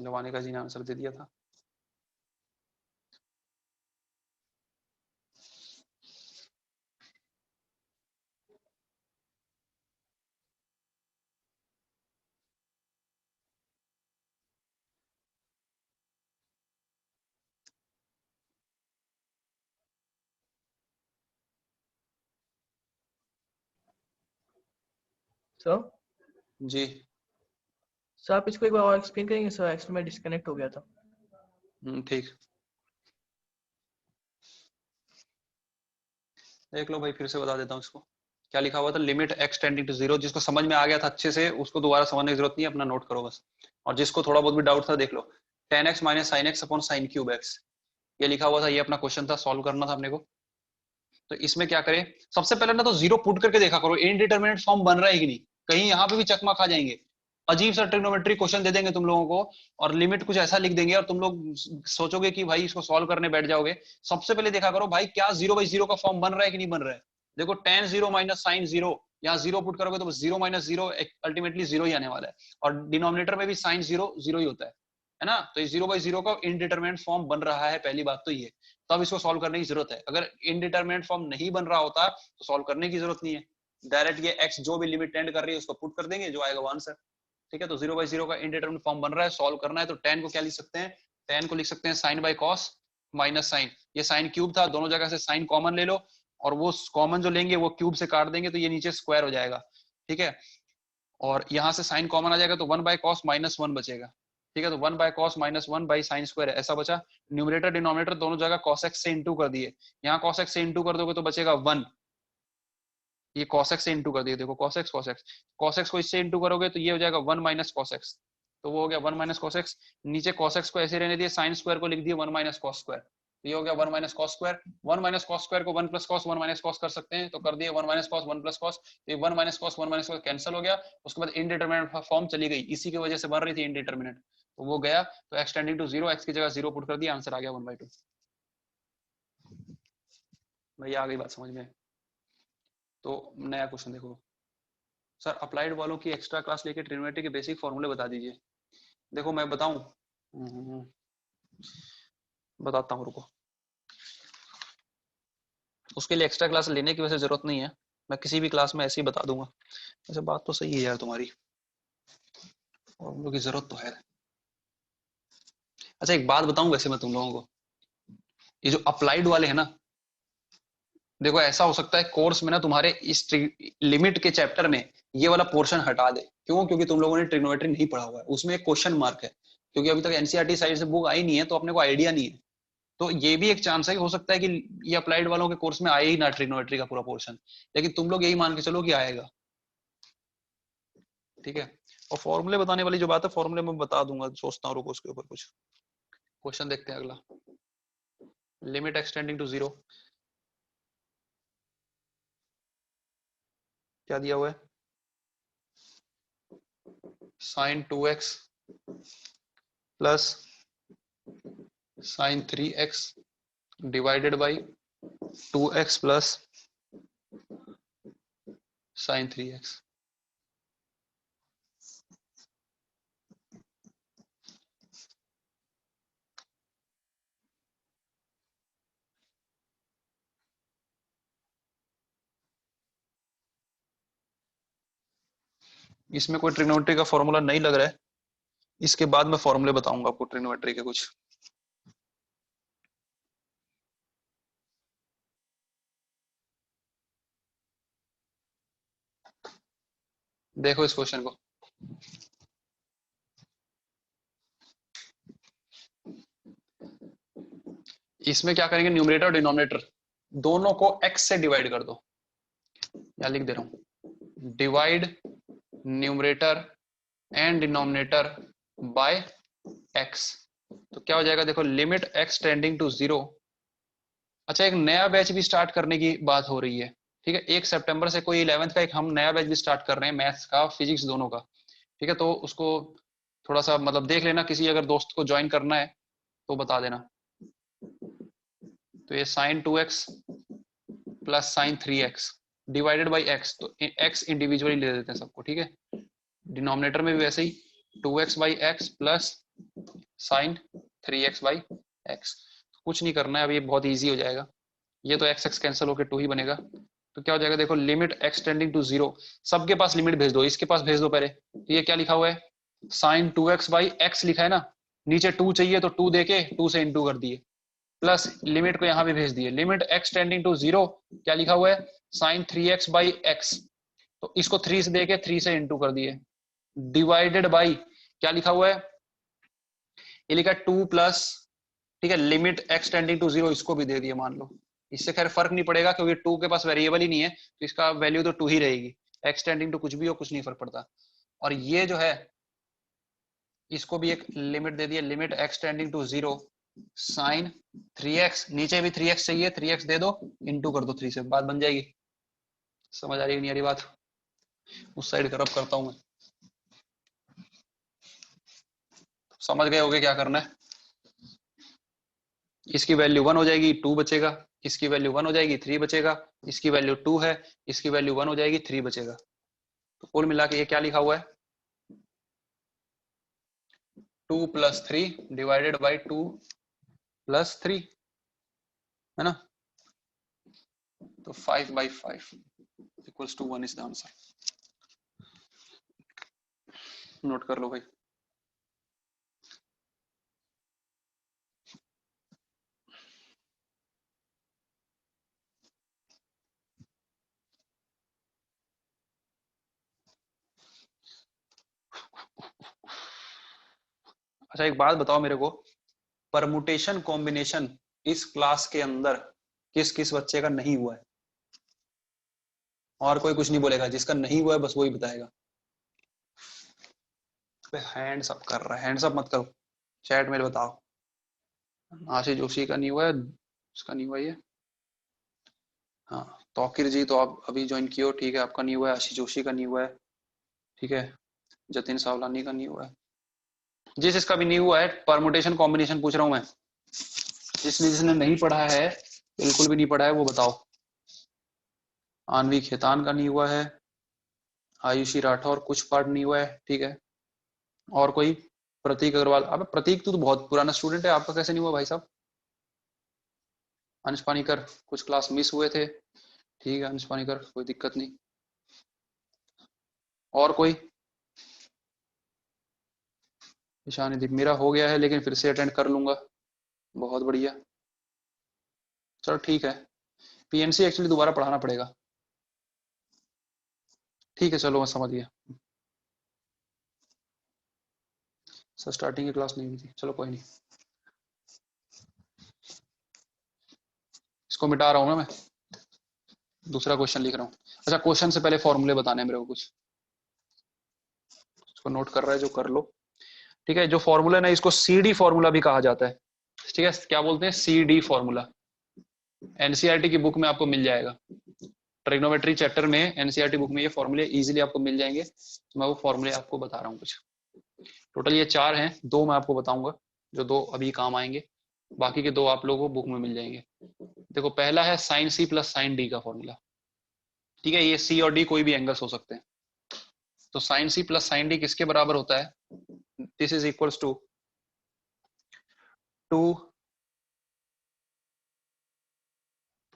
लवाने का जी ने आंसर दे दिया था। सर जी सर आप इसको एक बार और एक्सप्लेन करेंगे सर, एक्चुअली मैं डिस्कनेक्ट हो गया था। ठीक, देख लो भाई, फिर से बता देता हूँ इसको क्या लिखा हुआ था, लिमिट एक्सटेंडिंग टू 0। जिसको समझ में आ गया था अच्छे से उसको दोबारा समझने की जरूरत नहीं है, अपना नोट करो बस। और जिसको थोड़ा बहुत भी डाउट था देख लो, tan x minus sine x upon sine cube x, ये लिखा हुआ था, ये अपना क्वेश्चन था, सॉल्व करना था अपने को। तो इसमें क्या करें, सबसे पहले ना तो 0 पुट करके देखा करो इनडिटरमिनेट फॉर्म बन रहा है कि नहीं, कहीं यहाँ पे भी चकमा खा जाएंगे, अजीब सा ट्रिग्नोमेट्री क्वेश्चन दे देंगे तुम लोगों को और लिमिट कुछ ऐसा लिख देंगे और तुम लोग सोचोगे कि भाई इसको सॉल्व करने बैठ जाओगे। सबसे पहले देखा करो भाई क्या 0/0 का फॉर्म बन रहा है कि नहीं बन रहा है। देखो tan 0 माइनस साइन 0 यहाँ 0 पुट करोगे तो 0 माइनस 0 अल्टीमेटली 0 ही आने वाला है, और डिनोमिनेटर में भी साइन 0 0 ही होता है ना। तो 0/0 का इनडिटरमिनेट फॉर्म बन रहा है, पहली बात तो ये, तब इसको सॉल्व करने की जरूरत है। अगर इनडिटरमिनेट फॉर्म नहीं बन रहा होता तो सॉल्व करने की जरूरत नहीं है, डायरेक्ट ये x जो भी लिमिट टेंड कर रही है उसको पुट कर देंगे, जो आएगा वो आंसर। ठीक है, तो 0/0 का इनडिटरमिनेट फॉर्म बन रहा है, सॉल्व करना है। तो tan को क्या लिख सकते हैं, tan को लिख सकते हैं sin by cos minus sine, ये साइन क्यूब था, दोनों जगह से साइन कॉमन ले लो, और वो कॉमन जो लेंगे वो क्यूब से काट देंगे तो ये नीचे स्क्वायर हो जाएगा। ठीक है, और यहाँ से साइन कॉमन आ जाएगा तो 1/cos माइनस 1 बचेगा। ठीक है, तो 1/cos minus 1 by sine square ऐसा बचा। न्यूमरेटर डिनोमिनेटर दोनों जगह cos x से इंटू कर दिए, यहाँ cos x से इंटू कर दोगे तो बचेगा 1, ये cos x से इंटू कर दिए, देखो cos x को इससे इंटू करोगे तो ये हो जाएगा 1 माइनस cos x, तो वो हो गया 1 माइनस cos x। नीचे cos x को ऐसे रहने दिए, साइन स्क्वायर को लिख दिए 1 माइनस cos स्क्वायर, ये हो गया 1 minus cos square. 1 minus cos square को 1 प्लस cos 1 माइनस cos कर सकते हैं, तो कर दिए 1 माइनस cos 1 प्लस cos, तो 1 minus cos 1 minus cos cancel हो गया। उसके बाद इनडिटरमिनेट फॉर्म चली गई, इसी की वजह से बन रही थी इनडिटरमिनेट, तो वो गया, तो x टेंडिंग टू 0, x की जगह 0 पुट कर दिया, आंसर आ गया 1/2। भैया आ गई बात समझ में। तो नया क्वेश्चन देखो, सर अप्लाइड वालों की एक्स्ट्रा क्लास लेके ट्रिग्नोमेट्री के बेसिक फॉर्मूले बता दीजिए। देखो मैं बताऊं, बताता हूँ, रुको। उसके लिए एक्स्ट्रा क्लास लेने की वैसे जरूरत नहीं है, मैं किसी भी क्लास में ऐसे ही बता दूंगा। वैसे बात तो सही है यार तुम्हारी, फॉर्मूलों की जरूरत तो है। अच्छा एक बात बताऊं वैसे मैं तुम लोगों को, ये जो अप्लाइड वाले हैं ना, देखो ऐसा हो सकता है कोर्स में ना तुम्हारे इस लिमिट के चैप्टर में ये वाला पोर्शन हटा दे। क्यों? क्योंकि तुम लोगों ने ट्रिग्नोमेट्री नहीं पढ़ा हुआ है, उसमें एक क्वेश्चन मार्क है, क्योंकि अभी तक एनसीईआरटी साइड से बुक आई नहीं है, तो अपने को आइडिया नहीं है। तो ये भी एक चांस है कि हो सकता है कि ये अप्लाइड वालों के कोर्स में आए ही ना ट्रिग्नोमेट्री का पूरा पोर्शन, लेकिन तुम लोग यही मान के चलो कि आएगा। ठीक है, और फॉर्मूले बताने वाली जो बात है, फॉर्मूले में बता दूंगा, सोचता हूँ, रुको उसके ऊपर कुछ क्वेश्चन देखते हैं। अगला लिमिट एक्सटेंडिंग टू 0, क्या दिया हुआ है, sin 2x plus sin 3x divided by 2x plus sin 3x। इसमें कोई ट्रिग्नोमेट्री का फॉर्मूला नहीं लग रहा है, इसके बाद मैं फॉर्मूले बताऊंगा आपको ट्रिग्नोमेट्री के कुछ। देखो इस क्वेश्चन को, इसमें क्या करेंगे, न्यूमरेटर और डिनोमिनेटर दोनों को x से डिवाइड कर दो, या लिख दे रहा हूं, divide numerator and denominator by x, तो क्या हो जाएगा, देखो लिमिट x टेंडिंग टू 0। अच्छा एक नया बैच भी स्टार्ट करने की बात हो रही है। ठीक है, 1 सितंबर से कोई 11th का एक हम नया बैच भी स्टार्ट कर रहे हैं, मैथ्स का फिजिक्स दोनों का। ठीक है, तो उसको थोड़ा सा मतलब देख लेना, किसी अगर दोस्त को ज्वाइन करना है तो बता देना। तो ये sin 2x plus sin 3x divided by x, तो x इंडिविजुअली ले देते हैं सबको। ठीक है, डिनोमिनेटर में भी वैसे ही 2x by x plus sin 3x by x. कुछ नहीं करना है, अभी ये बहुत इजी हो जाएगा, ये तो x कैंसिल होकर 2 ही बनेगा। तो क्या हो जाएगा, देखो लिमिट x टेंडिंग टू 0, सबके पास लिमिट भेज दो, इसके पास भेज दो पहले। तो ये क्या लिखा हुआ है, sin 2x बाई एक्स लिखा है ना, नीचे 2 चाहिए तो 2 देके 2 से इंटू कर दिए, प्लस लिमिट को यहाँ भी भेज दिए, लिमिट x टेंडिंग टू 0 क्या लिखा हुआ है, sin 3x बाई एक्स, तो इसको 3 से देके 3 से इंटू कर दिए, डिवाइडेड बाई क्या लिखा हुआ है, ये लिखा 2 प्लस, ठीक है, लिमिट x टेंडिंग टू 0, इसको भी दे दिए मान लो। इससे खैर फर्क नहीं पड़ेगा क्योंकि 2 के पास वेरिएबल ही नहीं है, तो इसका वैल्यू तो 2 ही रहेगी, x टेंडिंग टू कुछ भी हो, कुछ नहीं फर्क पड़ता। और ये जो है इसको भी एक लिमिट दे दिए, limit x tending to 0 sin 3x, नीचे भी 3x चाहिए, 3x दे दो, इंटू कर दो 3 से, बात बन जाएगी। समझ आ रही है नहीं आ रही बात? उस साइड करप करता हूं मैं, समझ गए होगे क्या करना है। इसकी वैल्यू 1 हो जाएगी, 2 बचेगा, इसकी वैल्यू 1 हो जाएगी, 3 बचेगा, इसकी वैल्यू 2 है, इसकी वैल्यू 1 हो जाएगी, 3 बचेगा। तो कुल मिला के ये क्या लिखा हुआ है, 2 + 3 डिवाइडेड बाई 2 + 3, है ना। तो 5/5 equals to 1 is the answer. Note कर लो भाई। अच्छा एक बात बताओ मेरे को, परमुटेशन कॉम्बिनेशन इस क्लास के अंदर किस किस बच्चे का नहीं हुआ है? और कोई कुछ नहीं बोलेगा, जिसका नहीं हुआ है बस वही बताएगा। हैंड्स अप कर रहा है, हैंड्स अप मत करो, चैट में बताओ। आशीष जोशी का नहीं हुआ है, उसका नहीं हुआ ये। हाँ तौकीर जी तो आप अभी ज्वाइन किए हो, ठीक है, आपका नहीं हुआ है। आशीष जोशी का नहीं हुआ है, ठीक है। जतिन सावलानी का नहीं हुआ है। जिस जिसका भी नहीं हुआ है, परमुटेशन कॉम्बिनेशन पूछ रहा हूं मैं, जिसने जिसने नहीं पढ़ा है, बिल्कुल भी नहीं पढ़ा है, वो बताओ। आनवी खेतान का नहीं हुआ है, आयुषी राठौर कुछ पार्ट नहीं हुआ है, ठीक है। और कोई? प्रतीक अग्रवाल, अब प्रतीक तो बहुत पुराना स्टूडेंट है, आपका कैसे नहीं हुआ भाई साहब? अंश पानीकर कुछ क्लास मिस हुए थे, ठीक है अंश पानीकर, कोई दिक्कत नहीं। और कोई? ईशानी दीप, मेरा हो गया है लेकिन फिर से अटेंड कर लूंगा। बहुत बढ़िया, चलो ठीक है। पीएनसी एक्चुअली दोबारा पढ़ाना पड़ेगा, ठीक है चलो मैं समझ गया। सर स्टार्टिंग की क्लास नहीं हुई थी, चलो कोई नहीं, इसको मिटा रहा हूं ना मैं, दूसरा क्वेश्चन लिख रहा हूँ। अच्छा क्वेश्चन से पहले फॉर्मूले बताने हैं मेरे को कुछ, इसको नोट कर रहा है जो कर लो, ठीक है। जो फॉर्मूला है ना, इसको सीडी फॉर्मूला भी कहा जाता है, ठीक है। क्या बोलते हैं? CD formula. एनसीईआरटी की बुक में आपको मिल जाएगा, ट्रिग्नोमेट्री चैप्टर में एनसीईआरटी बुक में ये फॉर्मूले इजीली आपको मिल जाएंगे। तो मैं वो फॉर्मूले आपको बता रहा हूँ कुछ। टोटल ये 4 हैं, 2 मैं आपको बताऊंगा, जो 2 अभी काम आएंगे, बाकी के 2 आप लोगों को बुक में मिल जाएंगे। देखो पहला है sine c plus sine d का फॉर्मूला, ठीक है। ये सी और डी कोई भी एंगल्स हो सकते हैं। तो sine c plus sine d किसके बराबर होता है? दिस इज इक्वल्स टू 2,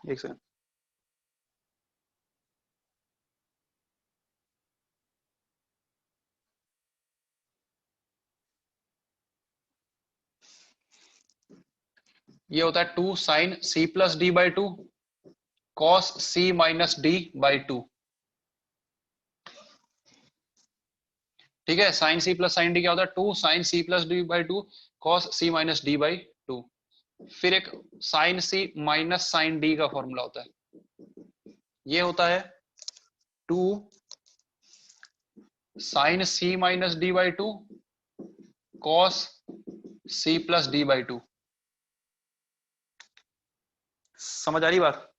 एक सेकंड, ये होता है 2 sine c plus d by 2 cos c minus d by 2, ठीक है। Sine c plus sine d क्या होता है? 2 sine c plus d by 2 cos c minus d by 2। फिर एक sine c minus sine d का फॉर्मूला होता है, ये होता है 2 sine c minus d by 2 cos c plus d by 2। समझ आ रही बात?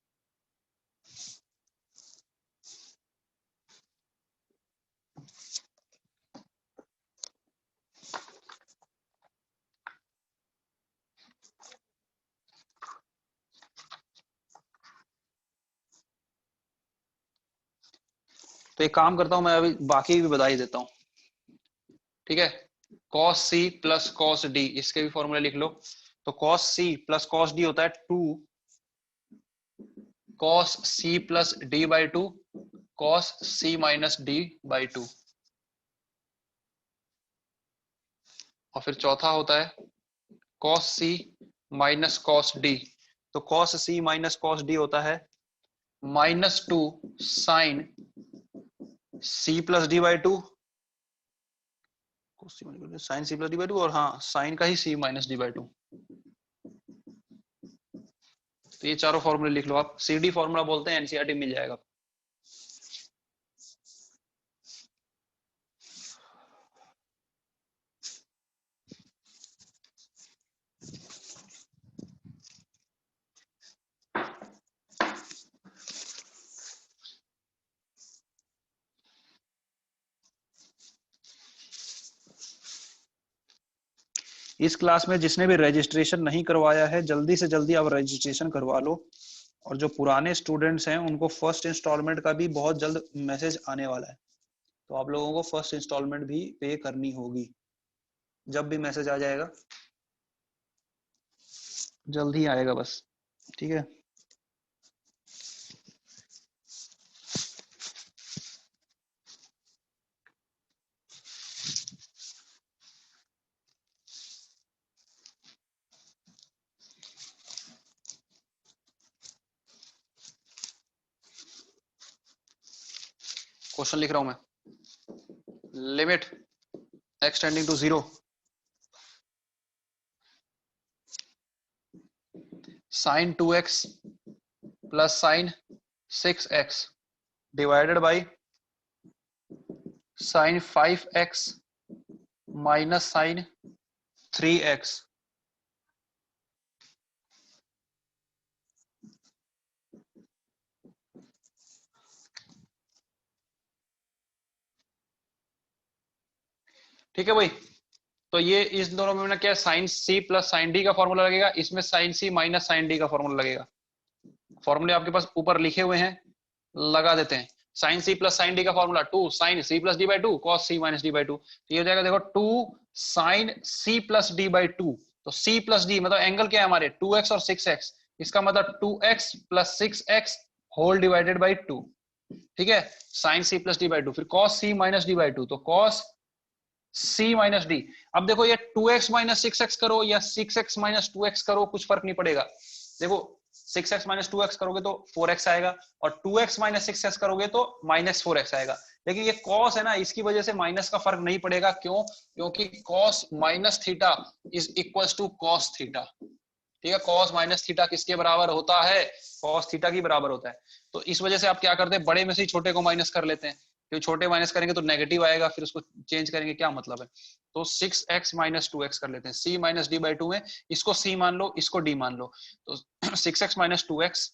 तो एक काम करता हूं मैं, अभी बाकी भी बता ही देता हूं, ठीक है। cos c plus cos d, इसके भी फॉर्मूले लिख लो। तो cos c plus cos d होता है 2 cos c plus d by 2 cos c minus d by 2। और फिर चौथा होता है cos c minus cos d। तो cos c minus cos d होता है -2 sine c plus d by 2 sine c plus d by 2, और हाँ साइन का ही c माइनस डी बाई 2। तो ये चारों फॉर्मूले लिख लो आप, सीडी फॉर्मूला बोलते हैं, एनसीईआरटी मिल जाएगा। इस क्लास में जिसने भी रजिस्ट्रेशन नहीं करवाया है, जल्दी से जल्दी आप रजिस्ट्रेशन करवा लो। और जो पुराने स्टूडेंट्स हैं उनको फर्स्ट इंस्टॉलमेंट का भी बहुत जल्द मैसेज आने वाला है, तो आप लोगों को फर्स्ट इंस्टॉलमेंट भी पे करनी होगी। जब भी मैसेज आ जाएगा, जल्द ही आएगा बस, ठीक है। क्वेश्चन लिख रहा हूं मैं। लिमिट x tending to 0 sin 2x plus sin 6x divided by sin 5x minus sin 3x। ठीक है भाई, तो ये इस दोनों में क्या sine c plus sine d का फॉर्मूला लगेगा, इसमें sine c minus sine d का फॉर्मूला लगेगा। फॉर्मूले आपके पास ऊपर लिखे हुए हैं, लगा देते हैं। Sine c plus sine d का formula 2 sine c plus d by 2 cos c minus d by 2। ये हो जाएगा देखो 2 sine c plus d by 2। तो सी प्लस डी मतलब एंगल क्या है हमारे 2x और 6x, इसका मतलब 2x plus 6x whole divided by 2। ठीक है, sine c plus d by 2। फिर cos c minus d by 2, तो कॉस सी माइनस डी। अब देखो ये 2x माइनस 6x करो या 6x माइनस 2x करो, कुछ फर्क नहीं पड़ेगा। देखो 6x माइनस 2x करोगे तो 4x आएगा, और 2x माइनस 6x करोगे तो माइनस 4x आएगा। लेकिन ये कॉस है ना, इसकी वजह से माइनस का फर्क नहीं पड़ेगा। क्यों? क्योंकि cos minus theta is equal to cos theta. ठीक है, कॉस माइनस थीटा किसके बराबर होता है? कॉस थीटा की बराबर होता है। तो इस वजह से आप क्या करते हैं, बड़े में से ही छोटे को माइनस कर लेते हैं, क्योंकि छोटे माइनस करेंगे तो नेगेटिव आएगा, फिर उसको चेंज करेंगे, क्या मतलब है। तो 6x माइनस 2x कर लेते हैं। c माइनस डी बाई 2 में इसको c मान लो, इसको d मान लो, तो 6x minus 2x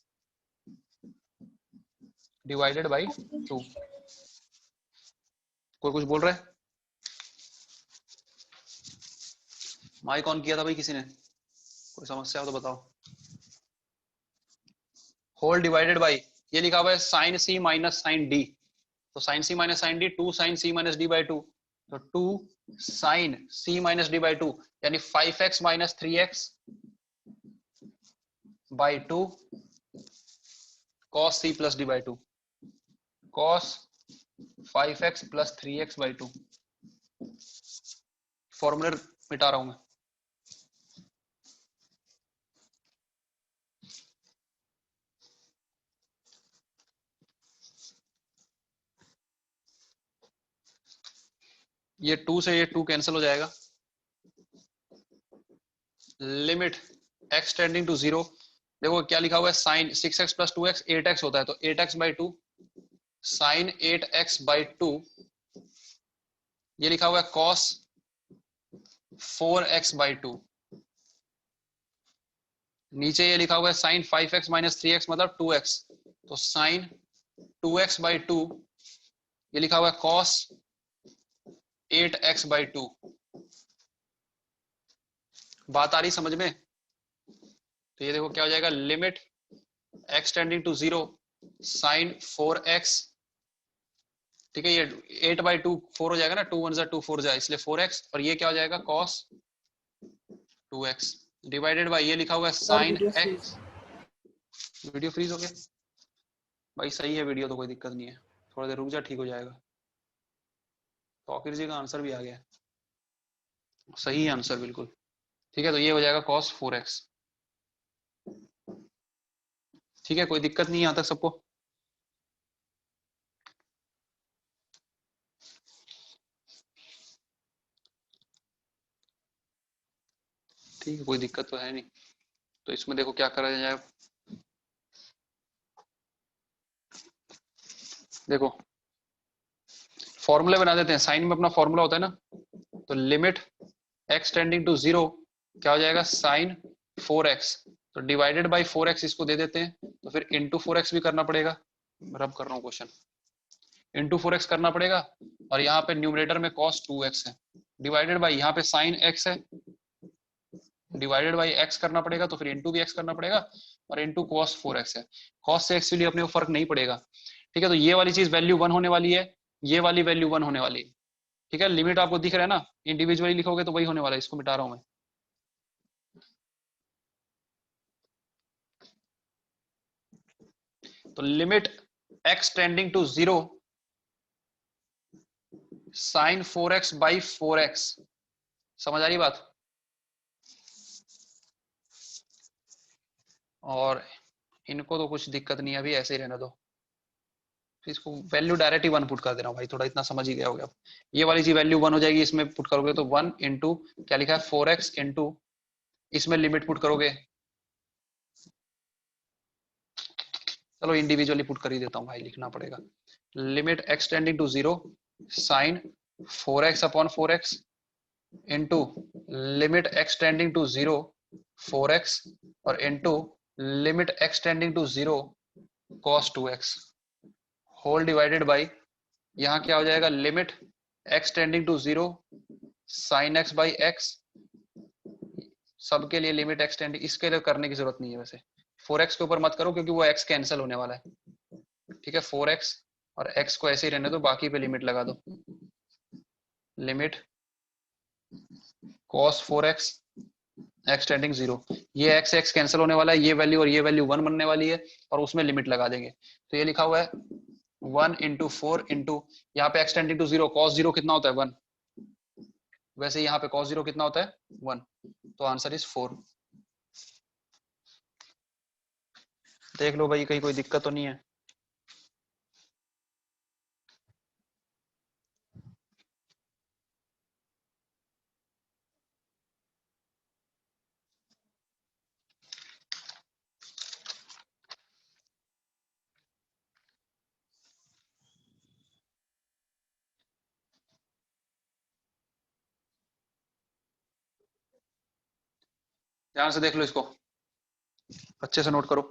divided by 2। कोई कुछ बोल रहा है? माइक ऑन किया था भाई किसी ने? कोई समस्या हो तो बताओ। होल डिवाइडेड बाई, ये लिखा हुआ है sine c minus sine d, तो sine c minus sine d 2 sine c minus d by 2, तो 2 sine c minus d by 2 यानी 5x minus 3x by 2 cos c plus d by 2, cos 5x plus 3x by 2। फॉर्मूले मिटा रहा हूं मैं। ये 2 से ये 2 कैंसिल हो जाएगा। लिमिट x टेंडिंग टू 0, देखो क्या लिखा हुआ है, sign 6x plus 2x 8x होता है, तो 8x by 2 sign 8x by 2, ये लिखा हुआ है कॉस 4x बाई 2, नीचे ये लिखा हुआ है साइन 5x माइनस 3x मतलब 2x, तो साइन 2x बाई 2, ये लिखा हुआ है कॉस 8x बाई 2। बात आ रही समझ में? तो ये देखो क्या हो जाएगा, limit x tending to 0 sine 4x, ठीक है, ये 8 बाई 2 4 हो जाएगा ना, 2 1 2 4 जाए, इसलिए 4x, और ये क्या हो जाएगा cos 2x डिवाइडेड बाई, ये लिखा हुआ है साइन x। वीडियो फ्रीज हो गया भाई? सही है वीडियो तो कोई दिक्कत नहीं है, थोड़ा देर रुक जा, ठीक हो जाएगा। तौकीर जी का आंसर भी आ गया, सही है आंसर बिल्कुल। ठीक है, तो ये हो जाएगा cos 4x। ठीक है, कोई दिक्कत नहीं है यहाँ तक सबको? ठीक है, कोई दिक्कत तो है नहीं। तो इसमें देखो क्या करा जाए, देखो फॉर्मूले बना देते हैं। साइन में अपना फॉर्मूला होता है ना, तो लिमिट x टेंडिंग टू 0 क्या हो जाएगा, साइन 4x, तो डिवाइडेड बाई 4x इसको दे देते हैं, तो फिर इंटू 4x भी करना पड़ेगा। रब कर रहा हूँ क्वेश्चन, इंटू 4x करना पड़ेगा, और यहाँ पे न्यूमरेटर में cos 2x है, डिवाइडेड बाई यहाँ पे साइन x है, डिवाइडेड बाई x करना पड़ेगा, तो फिर इंटू भी x करना पड़ेगा, और इनटू cos 4x है। cos से x के लिए अपने को फर्क नहीं पड़ेगा, ठीक है। तो ये वाली चीज वैल्यू 1 होने वाली है, ये वाली वैल्यू 1 होने वाली है, ठीक है। लिमिट आपको दिख रहा है ना, इंडिविजुअली लिखोगे तो वही होने वाला है। इसको मिटा रहा हूं मैं। तो limit x tending to 0 sin 4x by 4x, समझ आ रही बात। और इनको तो कुछ दिक्कत नहीं है, अभी ऐसे ही रहने दो। तो इसको वैल्यू डायरेक्ट ही 1 पुट कर दे रहा हूँ भाई, थोड़ा इतना समझ ही गया होगा। ये वाली चीज वैल्यू 1 हो जाएगी, इसमें पुट करोगे तो 1 इंटू क्या लिखा है 4x इंटू इसमें लिमिट पुट करोगे। चलो इंडिविजुअली पुट कर ही देता हूँ भाई, लिखना पड़ेगा। Limit x tending to 0 sine 4x upon 4x into limit x tending to 0 4x और into limit x tending to 0 cos 2x whole divided by, यहाँ क्या हो जाएगा limit x tending to 0 sine x by x, सबके लिए limit x tending, इसके लिए करने की जरूरत नहीं है वैसे। 4x के ऊपर मत करो क्योंकि वो x कैंसिल होने वाला है, ठीक है। 4x और x को ऐसे ही रहने दो, बाकी पे लिमिट लगा दो। Limit cos 4x x tending 0, ये x x कैंसिल होने वाला है, ये वैल्यू और ये वैल्यू 1 बनने वाली है और उसमें लिमिट लगा देंगे। तो ये लिखा हुआ है 1 इंटू 4 इंटू यहाँ पे x टेंडिंग टू 0 cos 0 कितना होता है 1, वैसे यहाँ पे cos 0 कितना होता है 1, तो आंसर इज 4। देख लो भाई कहीं कोई दिक्कत तो नहीं है। ध्यान से देख लो इसको, अच्छे से नोट करो।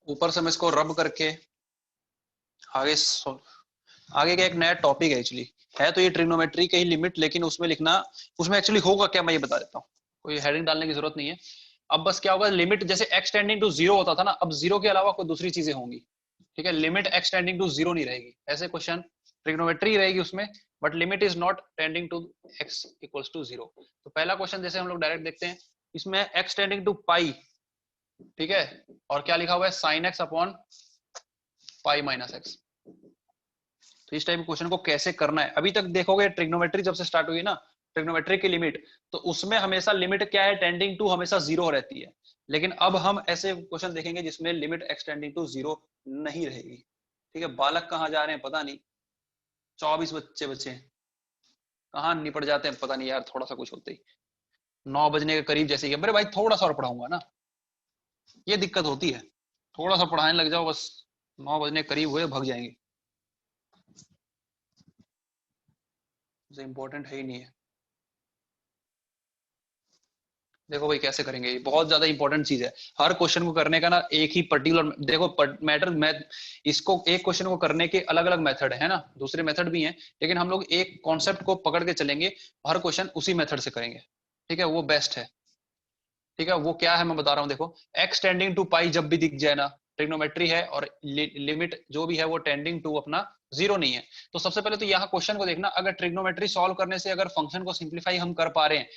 ऊपर से मैं इसको रब करके आगे आगे का एक नया टॉपिक है एक्चुअली, है तो ये ट्रिग्नोमेट्री के ही लिमिट, लेकिन उसमें लिखना, उसमें एक्चुअली होगा क्या मैं ये बता देता हूँ, कोई हेडिंग डालने की जरूरत नहीं है। अब बस क्या होगा, लिमिट जैसे x टेंडिंग टू 0 होता था ना, अब 0 के अलावा कोई दूसरी चीजें होंगी, ठीक है। लिमिट x टेंडिंग टू 0 नहीं रहेगी, ऐसे क्वेश्चन ट्रिग्नोमेट्री रहेगी उसमें, but limit is not tending to x equals to 0। तो पहला क्वेश्चन जैसे हम लोग डायरेक्ट देखते हैं, इसमें x टेंडिंग टू पाई, ठीक है, और क्या लिखा हुआ है sine x upon pi minus x। तो इस टाइप के क्वेश्चन को कैसे करना है, अभी तक देखोगे ट्रिग्नोमेट्री जब से स्टार्ट हुई ना, ट्रिग्नोमेट्री की लिमिट, तो उसमें हमेशा लिमिट क्या है, टेंडिंग टू हमेशा 0 रहती है। लेकिन अब हम ऐसे क्वेश्चन देखेंगे जिसमें लिमिट x टेंडिंग टू 0 नहीं रहेगी, ठीक है। बालक कहाँ जा रहे हैं पता नहीं, 24 बच्चे बचे कहाँ निपट जाते हैं पता नहीं यार, थोड़ा सा कुछ होते ही 9 बजने के करीब जैसे ही, मेरे भाई थोड़ा सा और पढ़ाऊंगा ना, ये दिक्कत होती है, थोड़ा सा पढ़ाने लग जाओ बस 9 बजने के करीब हुए भाग जाएंगे, इंपॉर्टेंट है ही नहीं है। देखो भाई कैसे करेंगे, ये बहुत ज्यादा इंपॉर्टेंट चीज है। हर क्वेश्चन को करने का ना एक ही पर्टिकुलर, देखो मैटर मैं इसको एक क्वेश्चन को करने के अलग अलग मेथड है ना, दूसरे मेथड भी हैं, लेकिन हम लोग एक कॉन्सेप्ट को पकड़ के चलेंगे, हर क्वेश्चन उसी मेथड से करेंगे, ठीक है, वो बेस्ट है, ठीक है। वो क्या है मैं बता रहा हूँ, देखो x टेंडिंग टू पाई जब भी दिख जाए ना, ट्रिग्नोमेट्री है और लिमिट जो भी है वो टेंडिंग टू अपना 0 नहीं है। तो सबसे पहले तो यहाँ क्वेश्चन को देखना, अगर ट्रिग्नोमेट्री सॉल्व करने से अगर फंक्शन को सिंप्लीफाई हम कर पा रहे हैं,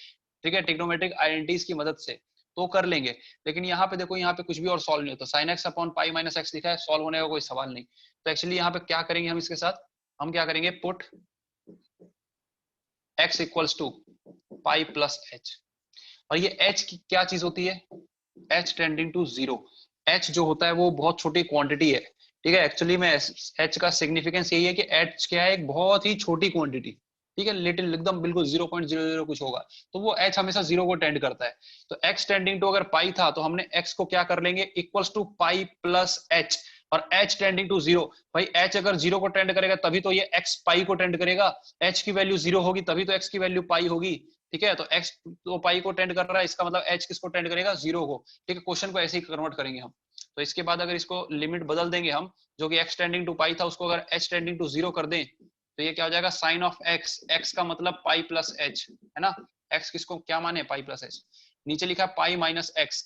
ठीक है, ट्रिग्नोमेट्रिक आइडेंटिटीज की मदद से, तो कर लेंगे। लेकिन यहाँ पे देखो, यहाँ पे कुछ भी और सॉल्व नहीं होता, sign x upon pi minus x लिखा है, सॉल्व होने का कोई सवाल नहीं। तो एक्चुअली यहाँ पे क्या करेंगे हम इसके साथ, हम क्या करेंगे, put x equals to pi plus h. और ये h की क्या चीज होती है, h tending to zero. h जो होता है वो बहुत छोटी क्वांटिटी है, ठीक है। एक्चुअली में h का सिग्निफिकेंस यही है कि h क्या है, एक बहुत ही छोटी क्वांटिटी, ठीक है, लिटिल एकदम बिल्कुल 0.00 कुछ होगा, तो वो h हमेशा जीरो को टेंड करता है। तो x टेंडिंग टू अगर पाई था तो हमने x को क्या कर लेंगे, equals to pi plus h, और h टेंडिंग टू जीरो, भाई h अगर जीरो को टेंड करेगा तभी तो ये x पाई को टेंड करेगा, h की वैल्यू जीरो होगी तभी तो x की वैल्यू पाई होगी, ठीक है। तो x तो पाई को टेंड कर रहा है, इसका मतलब h किसको टेंड करेगा, जीरो को, ठीक है। क्वेश्चन को ऐसे ही कन्वर्ट करेंगे हम। तो इसके बाद अगर इसको लिमिट बदल देंगे हम, जो कि x टेंडिंग टू पाई था उसको अगर h टेंडिंग टू जीरो कर दें तो ये क्या हो जाएगा, साइन ऑफ x, x का मतलब पाई प्लस h है ना। x किसको क्या माने, पाई प्लस h। नीचे लिखा पाई माइनस x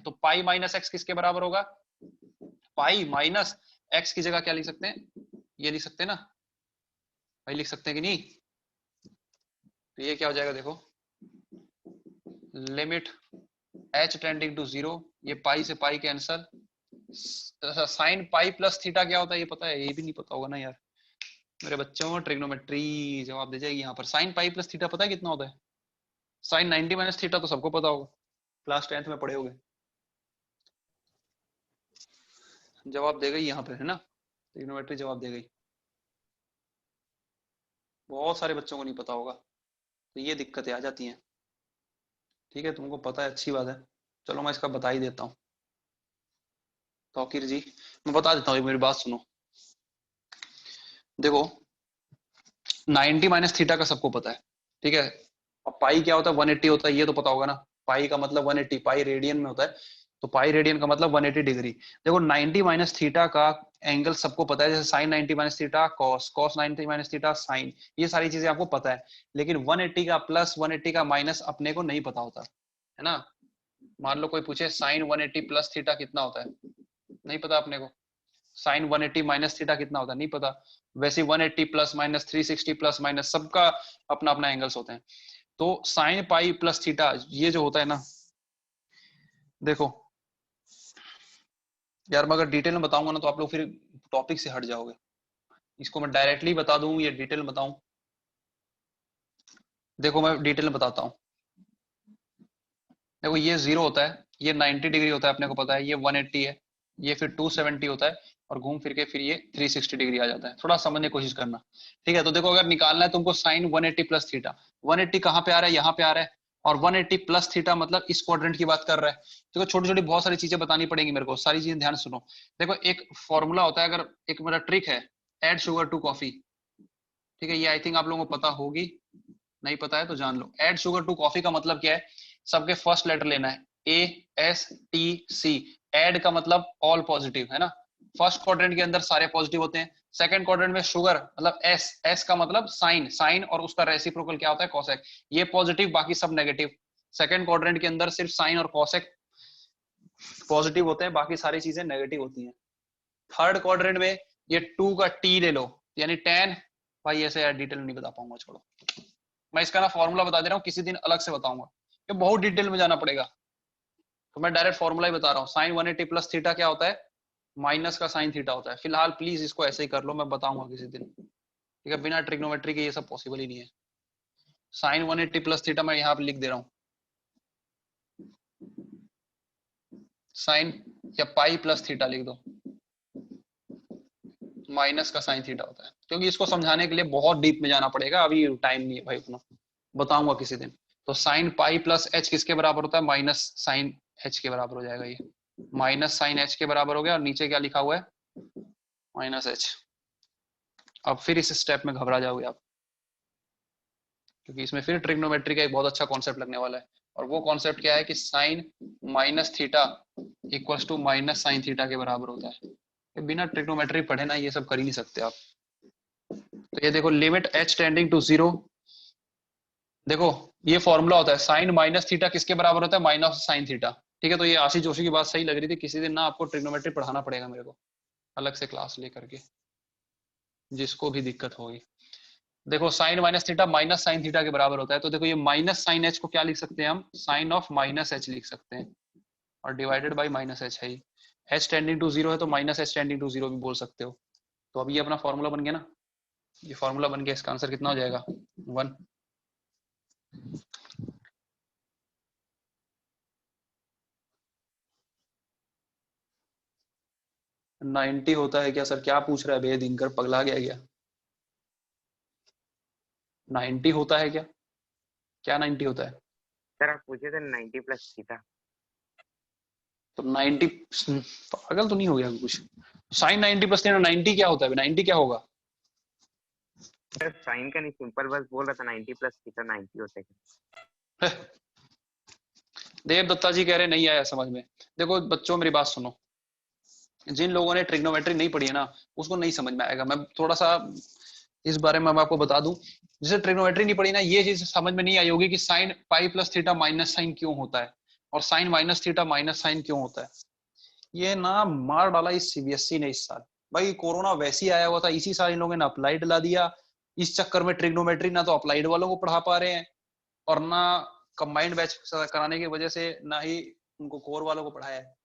तो पाई माइनस x किसके बराबर होगा, पाई माइनस x की जगह क्या लिख सकते हैं, ये लिख सकते हैं ना भाई, लिख सकते हैं कि नहीं। तो ये क्या हो जाएगा देखो, limit h tending to zero, ये पाई से pi cancel, sine pi plus theta क्या होता है ये पता है, ये भी नहीं पता होगा ना यार मेरे बच्चों, ट्रिग्नोमेट्री जवाब दे जाएगी यहाँ पर। साइन पाई प्लस थीटा पता है कितना होता है, साइन 90 माइनस थीटा तो सबको पता होगा, क्लास 10th में पढ़े होगे। जवाब दे गई यहाँ पे है ना, ट्रिग्नोमेट्री जवाब दे गई, बहुत सारे बच्चों को नहीं पता होगा, तो ये दिक्कतें आ जाती हैं, ठीक है। तुमको पता है अच्छी बात है, चलो मैं इसका बता ही देता हूँ। तौकीर जी मैं बता देता हूँ, मेरी बात सुनो। देखो 90 माइनस थीटा का सबको पता है, ठीक है। और पाई क्या होता है, 180 होता है, ये तो पता होगा ना। पाई का मतलब 180, पाई रेडियन में होता है, तो पाई रेडियन का मतलब 180 डिग्री। देखो 90 माइनस थीटा का एंगल सबको पता है, जैसे sine 90 minus theta cos, cos 90 minus theta sine, ये सारी चीजें आपको पता है। लेकिन 180 का प्लस 180 का माइनस अपने को नहीं पता होता है ना। मान लो कोई पूछे साइन 180 प्लस थीटा कितना होता है, नहीं पता अपने को। साइन 180 माइनस थीटा कितना होता है, नहीं पता। वैसे 180 प्लस माइनस, 360 प्लस माइनस, सबका अपना अपना एंगल्स होते हैं। तो साइन पाई प्लस थीटा ये जो होता है ना, देखो यार मैं अगर डिटेल में बताऊंगा ना तो आप लोग फिर टॉपिक से हट जाओगे। इसको मैं डायरेक्टली बता दूं या डिटेल में बताऊं, देखो मैं डिटेल में बताता हूं। देखो ये 0 होता है, ये 90 डिग्री होता है अपने को पता है, ये 180 है, ये फिर 270 होता है, और घूम फिर के फिर ये 360 डिग्री आ जाता है। थोड़ा समझने की कोशिश करना, ठीक है। तो देखो अगर निकालना है तुमको साइन 180 प्लस थीटा, 180 कहाँ पे आ रहा है, यहाँ पे आ रहा है, और 180 प्लस थीटा मतलब इस क्वाड्रेंट की बात कर रहा है। देखो छोटी छोटी बहुत सारी चीजें बतानी पड़ेंगी मेरे को, सारी चीजें ध्यान सुनो। देखो एक फॉर्मूला होता है, अगर एक मेरा ट्रिक है, एड शुगर टू कॉफी, ठीक है। ये आई थिंक आप लोगों को पता होगी, नहीं पता है तो जान लो। एड शुगर टू कॉफी का मतलब क्या है, सबके फर्स्ट लेटर लेना है, ASTC। एड का मतलब ऑल पॉजिटिव है ना, फर्स्ट क्वाड्रेंट के अंदर सारे पॉजिटिव होते हैं। सेकंड क्वाड्रेंट में शुगर मतलब S का मतलब साइन, साइन और उसका रेसिप्रोकल क्या होता है, कॉसेक, ये पॉजिटिव बाकी सब नेगेटिव। सेकंड क्वाड्रेंट के अंदर सिर्फ साइन और कॉसेक पॉजिटिव होते हैं, बाकी सारी चीजें नेगेटिव होती हैं। थर्ड क्वाड्रेंट में ये 2 का T ले लो, यानी tan, भाई ऐसे यार डिटेल नहीं बता पाऊंगा, छोड़ो। मैं इसका ना फॉर्मूला बता दे रहा हूँ, किसी दिन अलग से बताऊंगा, ये बहुत डिटेल में जाना पड़ेगा, तो मैं डायरेक्ट फॉर्मूला ही बता रहा हूँ। साइन 180 प्लस थीटा क्या होता है, माइनस का साइन थीटा होता है। फिलहाल प्लीज इसको ऐसे ही कर लो, मैं बताऊंगा किसी दिन, ठीक है। बिना ट्रिग्नोमेट्री के ये सब पॉसिबल ही नहीं है। साइन 180 प्लस थीटा मैं यहाँ पे लिख दे रहा हूँ, साइन या पाई प्लस थीटा लिख दो, माइनस का साइन थीटा होता है, क्योंकि इसको समझाने के लिए बहुत डीप में जाना पड़ेगा, अभी टाइम नहीं है भाई उतना, बताऊंगा किसी दिन। तो साइन पाई प्लस एच किसके बराबर होता है, माइनस साइन एच के बराबर हो जाएगा, ये माइनस साइन एच के बराबर हो गया, और नीचे क्या लिखा हुआ है, माइनस एच। अब फिर इस स्टेप में घबरा जाओगे आप, क्योंकि इसमें फिर ट्रिग्नोमेट्री का एक बहुत अच्छा कॉन्सेप्ट लगने वाला है, और वो कॉन्सेप्ट क्या है कि sine minus theta equals to minus sine theta के बराबर होता है। बिना ट्रिग्नोमेट्री पढ़े ना ये सब कर ही नहीं सकते आप। तो ये देखो limit h tending to zero, देखो ये फॉर्मूला होता है, साइन माइनस थीटा किसके बराबर होता है, माइनस साइन थीटा, ठीक है। तो ये आशीष जोशी की बात सही लग रही थी, किसी दिन ना आपको ट्रिग्नोमेट्री पढ़ाना पड़ेगा मेरे को, अलग से क्लास लेकर के, जिसको भी दिक्कत होगी। देखो sine minus theta minus sine theta के बराबर होता है, तो देखो ये माइनस साइन एच को क्या लिख सकते हैं हम, साइन ऑफ माइनस एच लिख सकते हैं, और डिवाइडेड बाई माइनस एच है, एच टेंडिंग टू जीरो है तो minus h tending to zero भी बोल सकते हो। तो अब ये अपना फॉर्मूला बन गया ना, ये फॉर्मूला बन गया, इसका आंसर कितना हो जाएगा, 1। नाइनटी होता है क्या सर? क्या पूछ रहा है भैया दिनकर, पगला गया क्या? 90 होता है क्या? क्या 90 होता है? सर आप पूछे थे 90 प्लस थीटा। तो 90 पागल तो नहीं हो गया कुछ? साइन 90 प्लस 90 क्या होता है? 90 क्या होगा? सर साइन का नहीं, सिंपल बस बोल रहा था 90 प्लस थीटा 90 होता है। देव दत्ता जी कह रहे नहीं आया समझ में। देखो बच्चों मेरी बात सुनो, जिन लोगों ने ट्रिग्नोमेट्री नहीं पढ़ी है ना उसको नहीं समझ में आएगा। मैं थोड़ा सा इस बारे में मैं आपको बता दूं, जिसे ट्रिग्नोमेट्री नहीं पढ़ी ना ये चीज समझ में नहीं आई होगी कि sine pi plus theta minus sine क्यों होता है और sine minus theta minus sine क्यों होता है। ये ना मार डाला इस सीबीएसई ने इस साल। भाई कोरोना वैसे ही आया हुआ था, इसी साल इन लोगों ने अप्लाइड दिला दिया। इस चक्कर में ट्रिग्नोमेट्री ना तो अप्लाइड वालों को पढ़ा पा रहे हैं और ना कंबाइंड बैच कराने की वजह से ना ही उनको कोर वालों को पढ़ाया है।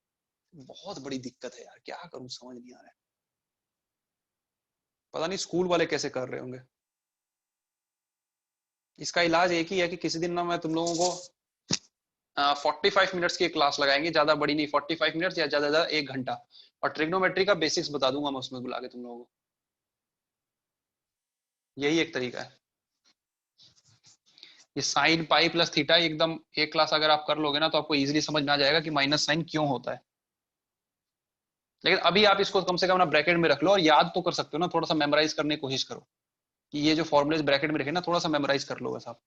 बहुत बड़ी दिक्कत है यार, क्या करूं समझ नहीं आ रहा है। पता नहीं स्कूल वाले कैसे कर रहे होंगे। इसका इलाज एक ही है कि किसी दिन ना मैं तुम लोगों को 45 मिनट्स की क्लास लगाएंगे, ज्यादा बड़ी नहीं, 45 मिनट्स या ज्यादा ज्यादा 1 घंटा, और ट्रिग्नोमेट्री का बेसिक्स बता दूंगा मैं उसमें बुला के तुम लोगों को। यही एक तरीका है। ये साइन पाई प्लस थीटा एकदम एक क्लास अगर आप कर लोगे ना तो आपको इजीली समझ में आ जाएगा कि माइनस साइन क्यों होता है। लेकिन अभी आप इसको कम से कम ना ब्रैकेट में रख लो और याद तो कर सकते हो ना, थोड़ा सा मेमोराइज करने की कोशिश करो कि ये जो फॉर्मुलेज ब्रैकेट में रखे ना थोड़ा सा मेमोराइज कर लो बस आप,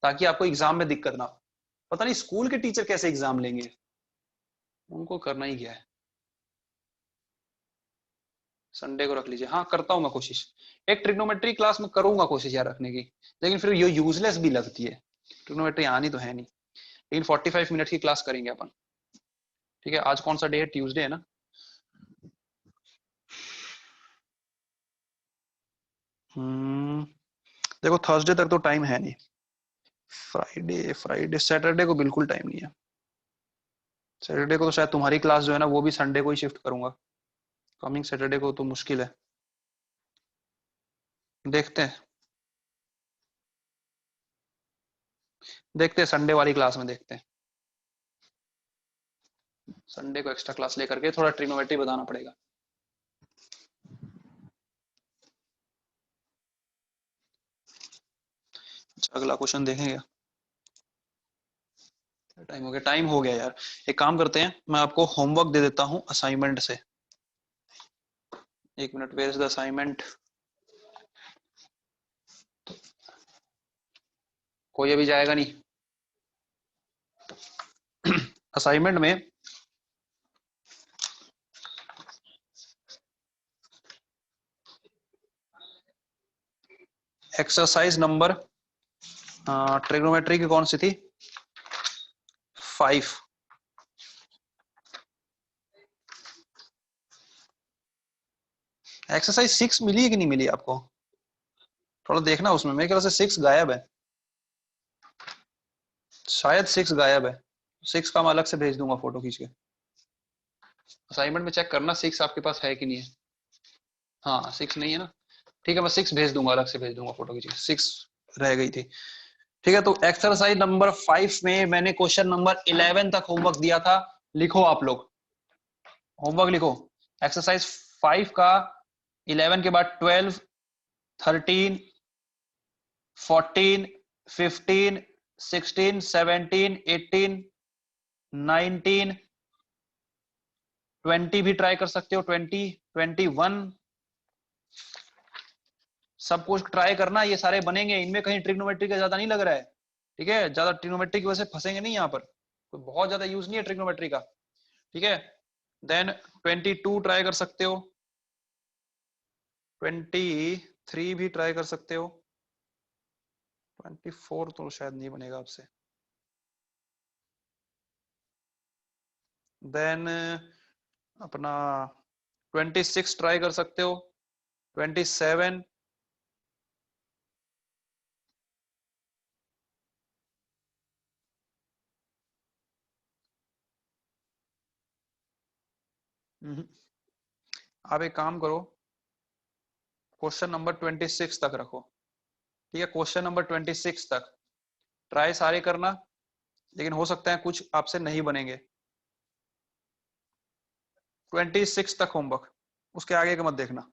ताकि आपको एग्जाम में दिक्कत ना हो। पता नहीं स्कूल के टीचर कैसे एग्जाम लेंगे, उनको करना ही क्या है। संडे को रख लीजिए, हाँ करता हूँ मैं कोशिश। एक ट्रिग्नोमेट्री क्लास में करूंगा कोशिश यार रखने की, लेकिन फिर ये यूजलेस भी लगती है। ट्रिग्नोमेट्री आनी तो है नहीं, लेकिन 45 मिनट की क्लास करेंगे अपन। ठीक है, आज कौन सा डे है? ट्यूसडे है ना। देखो थर्सडे तक तो टाइम है नहीं, फ्राइडे सैटरडे को बिल्कुल टाइम नहीं है। सैटरडे को तो शायद तुम्हारी क्लास जो है ना वो भी संडे को ही शिफ्ट करूंगा। कमिंग सैटरडे को तो मुश्किल है, देखते हैं देखते हैं संडे वाली क्लास में देखते हैं। संडे को एक्स्ट्रा क्लास लेकर के थोड़ा ट्रिग्नोमेट्री बताना पड़ेगा। अच्छा अगला क्वेश्चन देखेंगे। टाइम हो गया यार। एक काम करते हैं, मैं आपको होमवर्क दे देता हूँ असाइनमेंट से। 1 minute, where is the assignment? कोई अभी जाएगा नहीं असाइनमेंट में। एक्सरसाइज नंबर ट्रिग्नोमेट्री की कौन सी थी? 5। एक्सरसाइज 6 मिली है कि नहीं मिली आपको? थोड़ा देखना उसमें, मेरे ख्याल से 6 गायब है, शायद 6 गायब है। 6 का मैं अलग से भेज दूंगा फोटो खींच के। असाइनमेंट में चेक करना 6 आपके पास है कि नहीं है। हाँ 6 नहीं है ना, ठीक है मैं 6 भेज दूंगा, अलग से भेज दूंगा फोटो खींच के। 6 रह गई थी। ठीक है, तो एक्सरसाइज नंबर 5 में मैंने क्वेश्चन नंबर 11 तक होमवर्क दिया था। लिखो आप लोग, होमवर्क लिखो। एक्सरसाइज 5 का 11 के बाद 12, 13, 14, 15, 16, 17, 18, 19, 20 भी ट्राई कर सकते हो, 20, 21, सब कुछ ट्राई करना। ये सारे बनेंगे, इनमें कहीं ट्रिग्नोमेट्री का ज्यादा नहीं लग रहा है। ठीक है, ज्यादा ट्रिग्नोमेट्री की वजह से फंसेंगे नहीं यहाँ पर, कोई बहुत ज्यादा यूज नहीं है ट्रिग्नोमेट्री का। ठीक है, देन 22 ट्राई कर सकते हो, 23 भी ट्राई कर सकते हो, 24 तो शायद नहीं बनेगा आपसे। देन अपना 26 ट्राई कर सकते हो, 27, आप एक काम करो, क्वेश्चन नंबर 26 तक रखो। ठीक है, क्वेश्चन नंबर 26 तक ट्राई सारे करना, लेकिन हो सकता है कुछ आपसे नहीं बनेंगे। 26 तक होमवर्क, उसके आगे का मत देखना।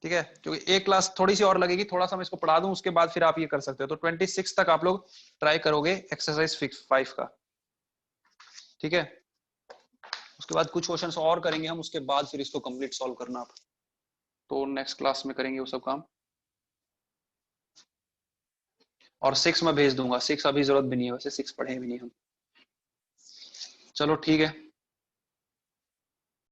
ठीक है, क्योंकि एक क्लास थोड़ी सी और लगेगी, थोड़ा सा मैं इसको पढ़ा दूं, उसके बाद फिर आप ये कर सकते हो। तो 26 तक आप लोग ट्राई करोगे एक्सरसाइज 5 का। ठीक है, उसके बाद कुछ क्वेश्चंस और करेंगे हम, उसके बाद फिर इसको कंप्लीट सॉल्व करना आप। तो नेक्स्ट क्लास में करेंगे वो सब काम। और 6 मैं भेज दूंगा, 6 अभी जरूरत भी नहीं है, वैसे 6 पढ़े भी नहीं हम। चलो ठीक है।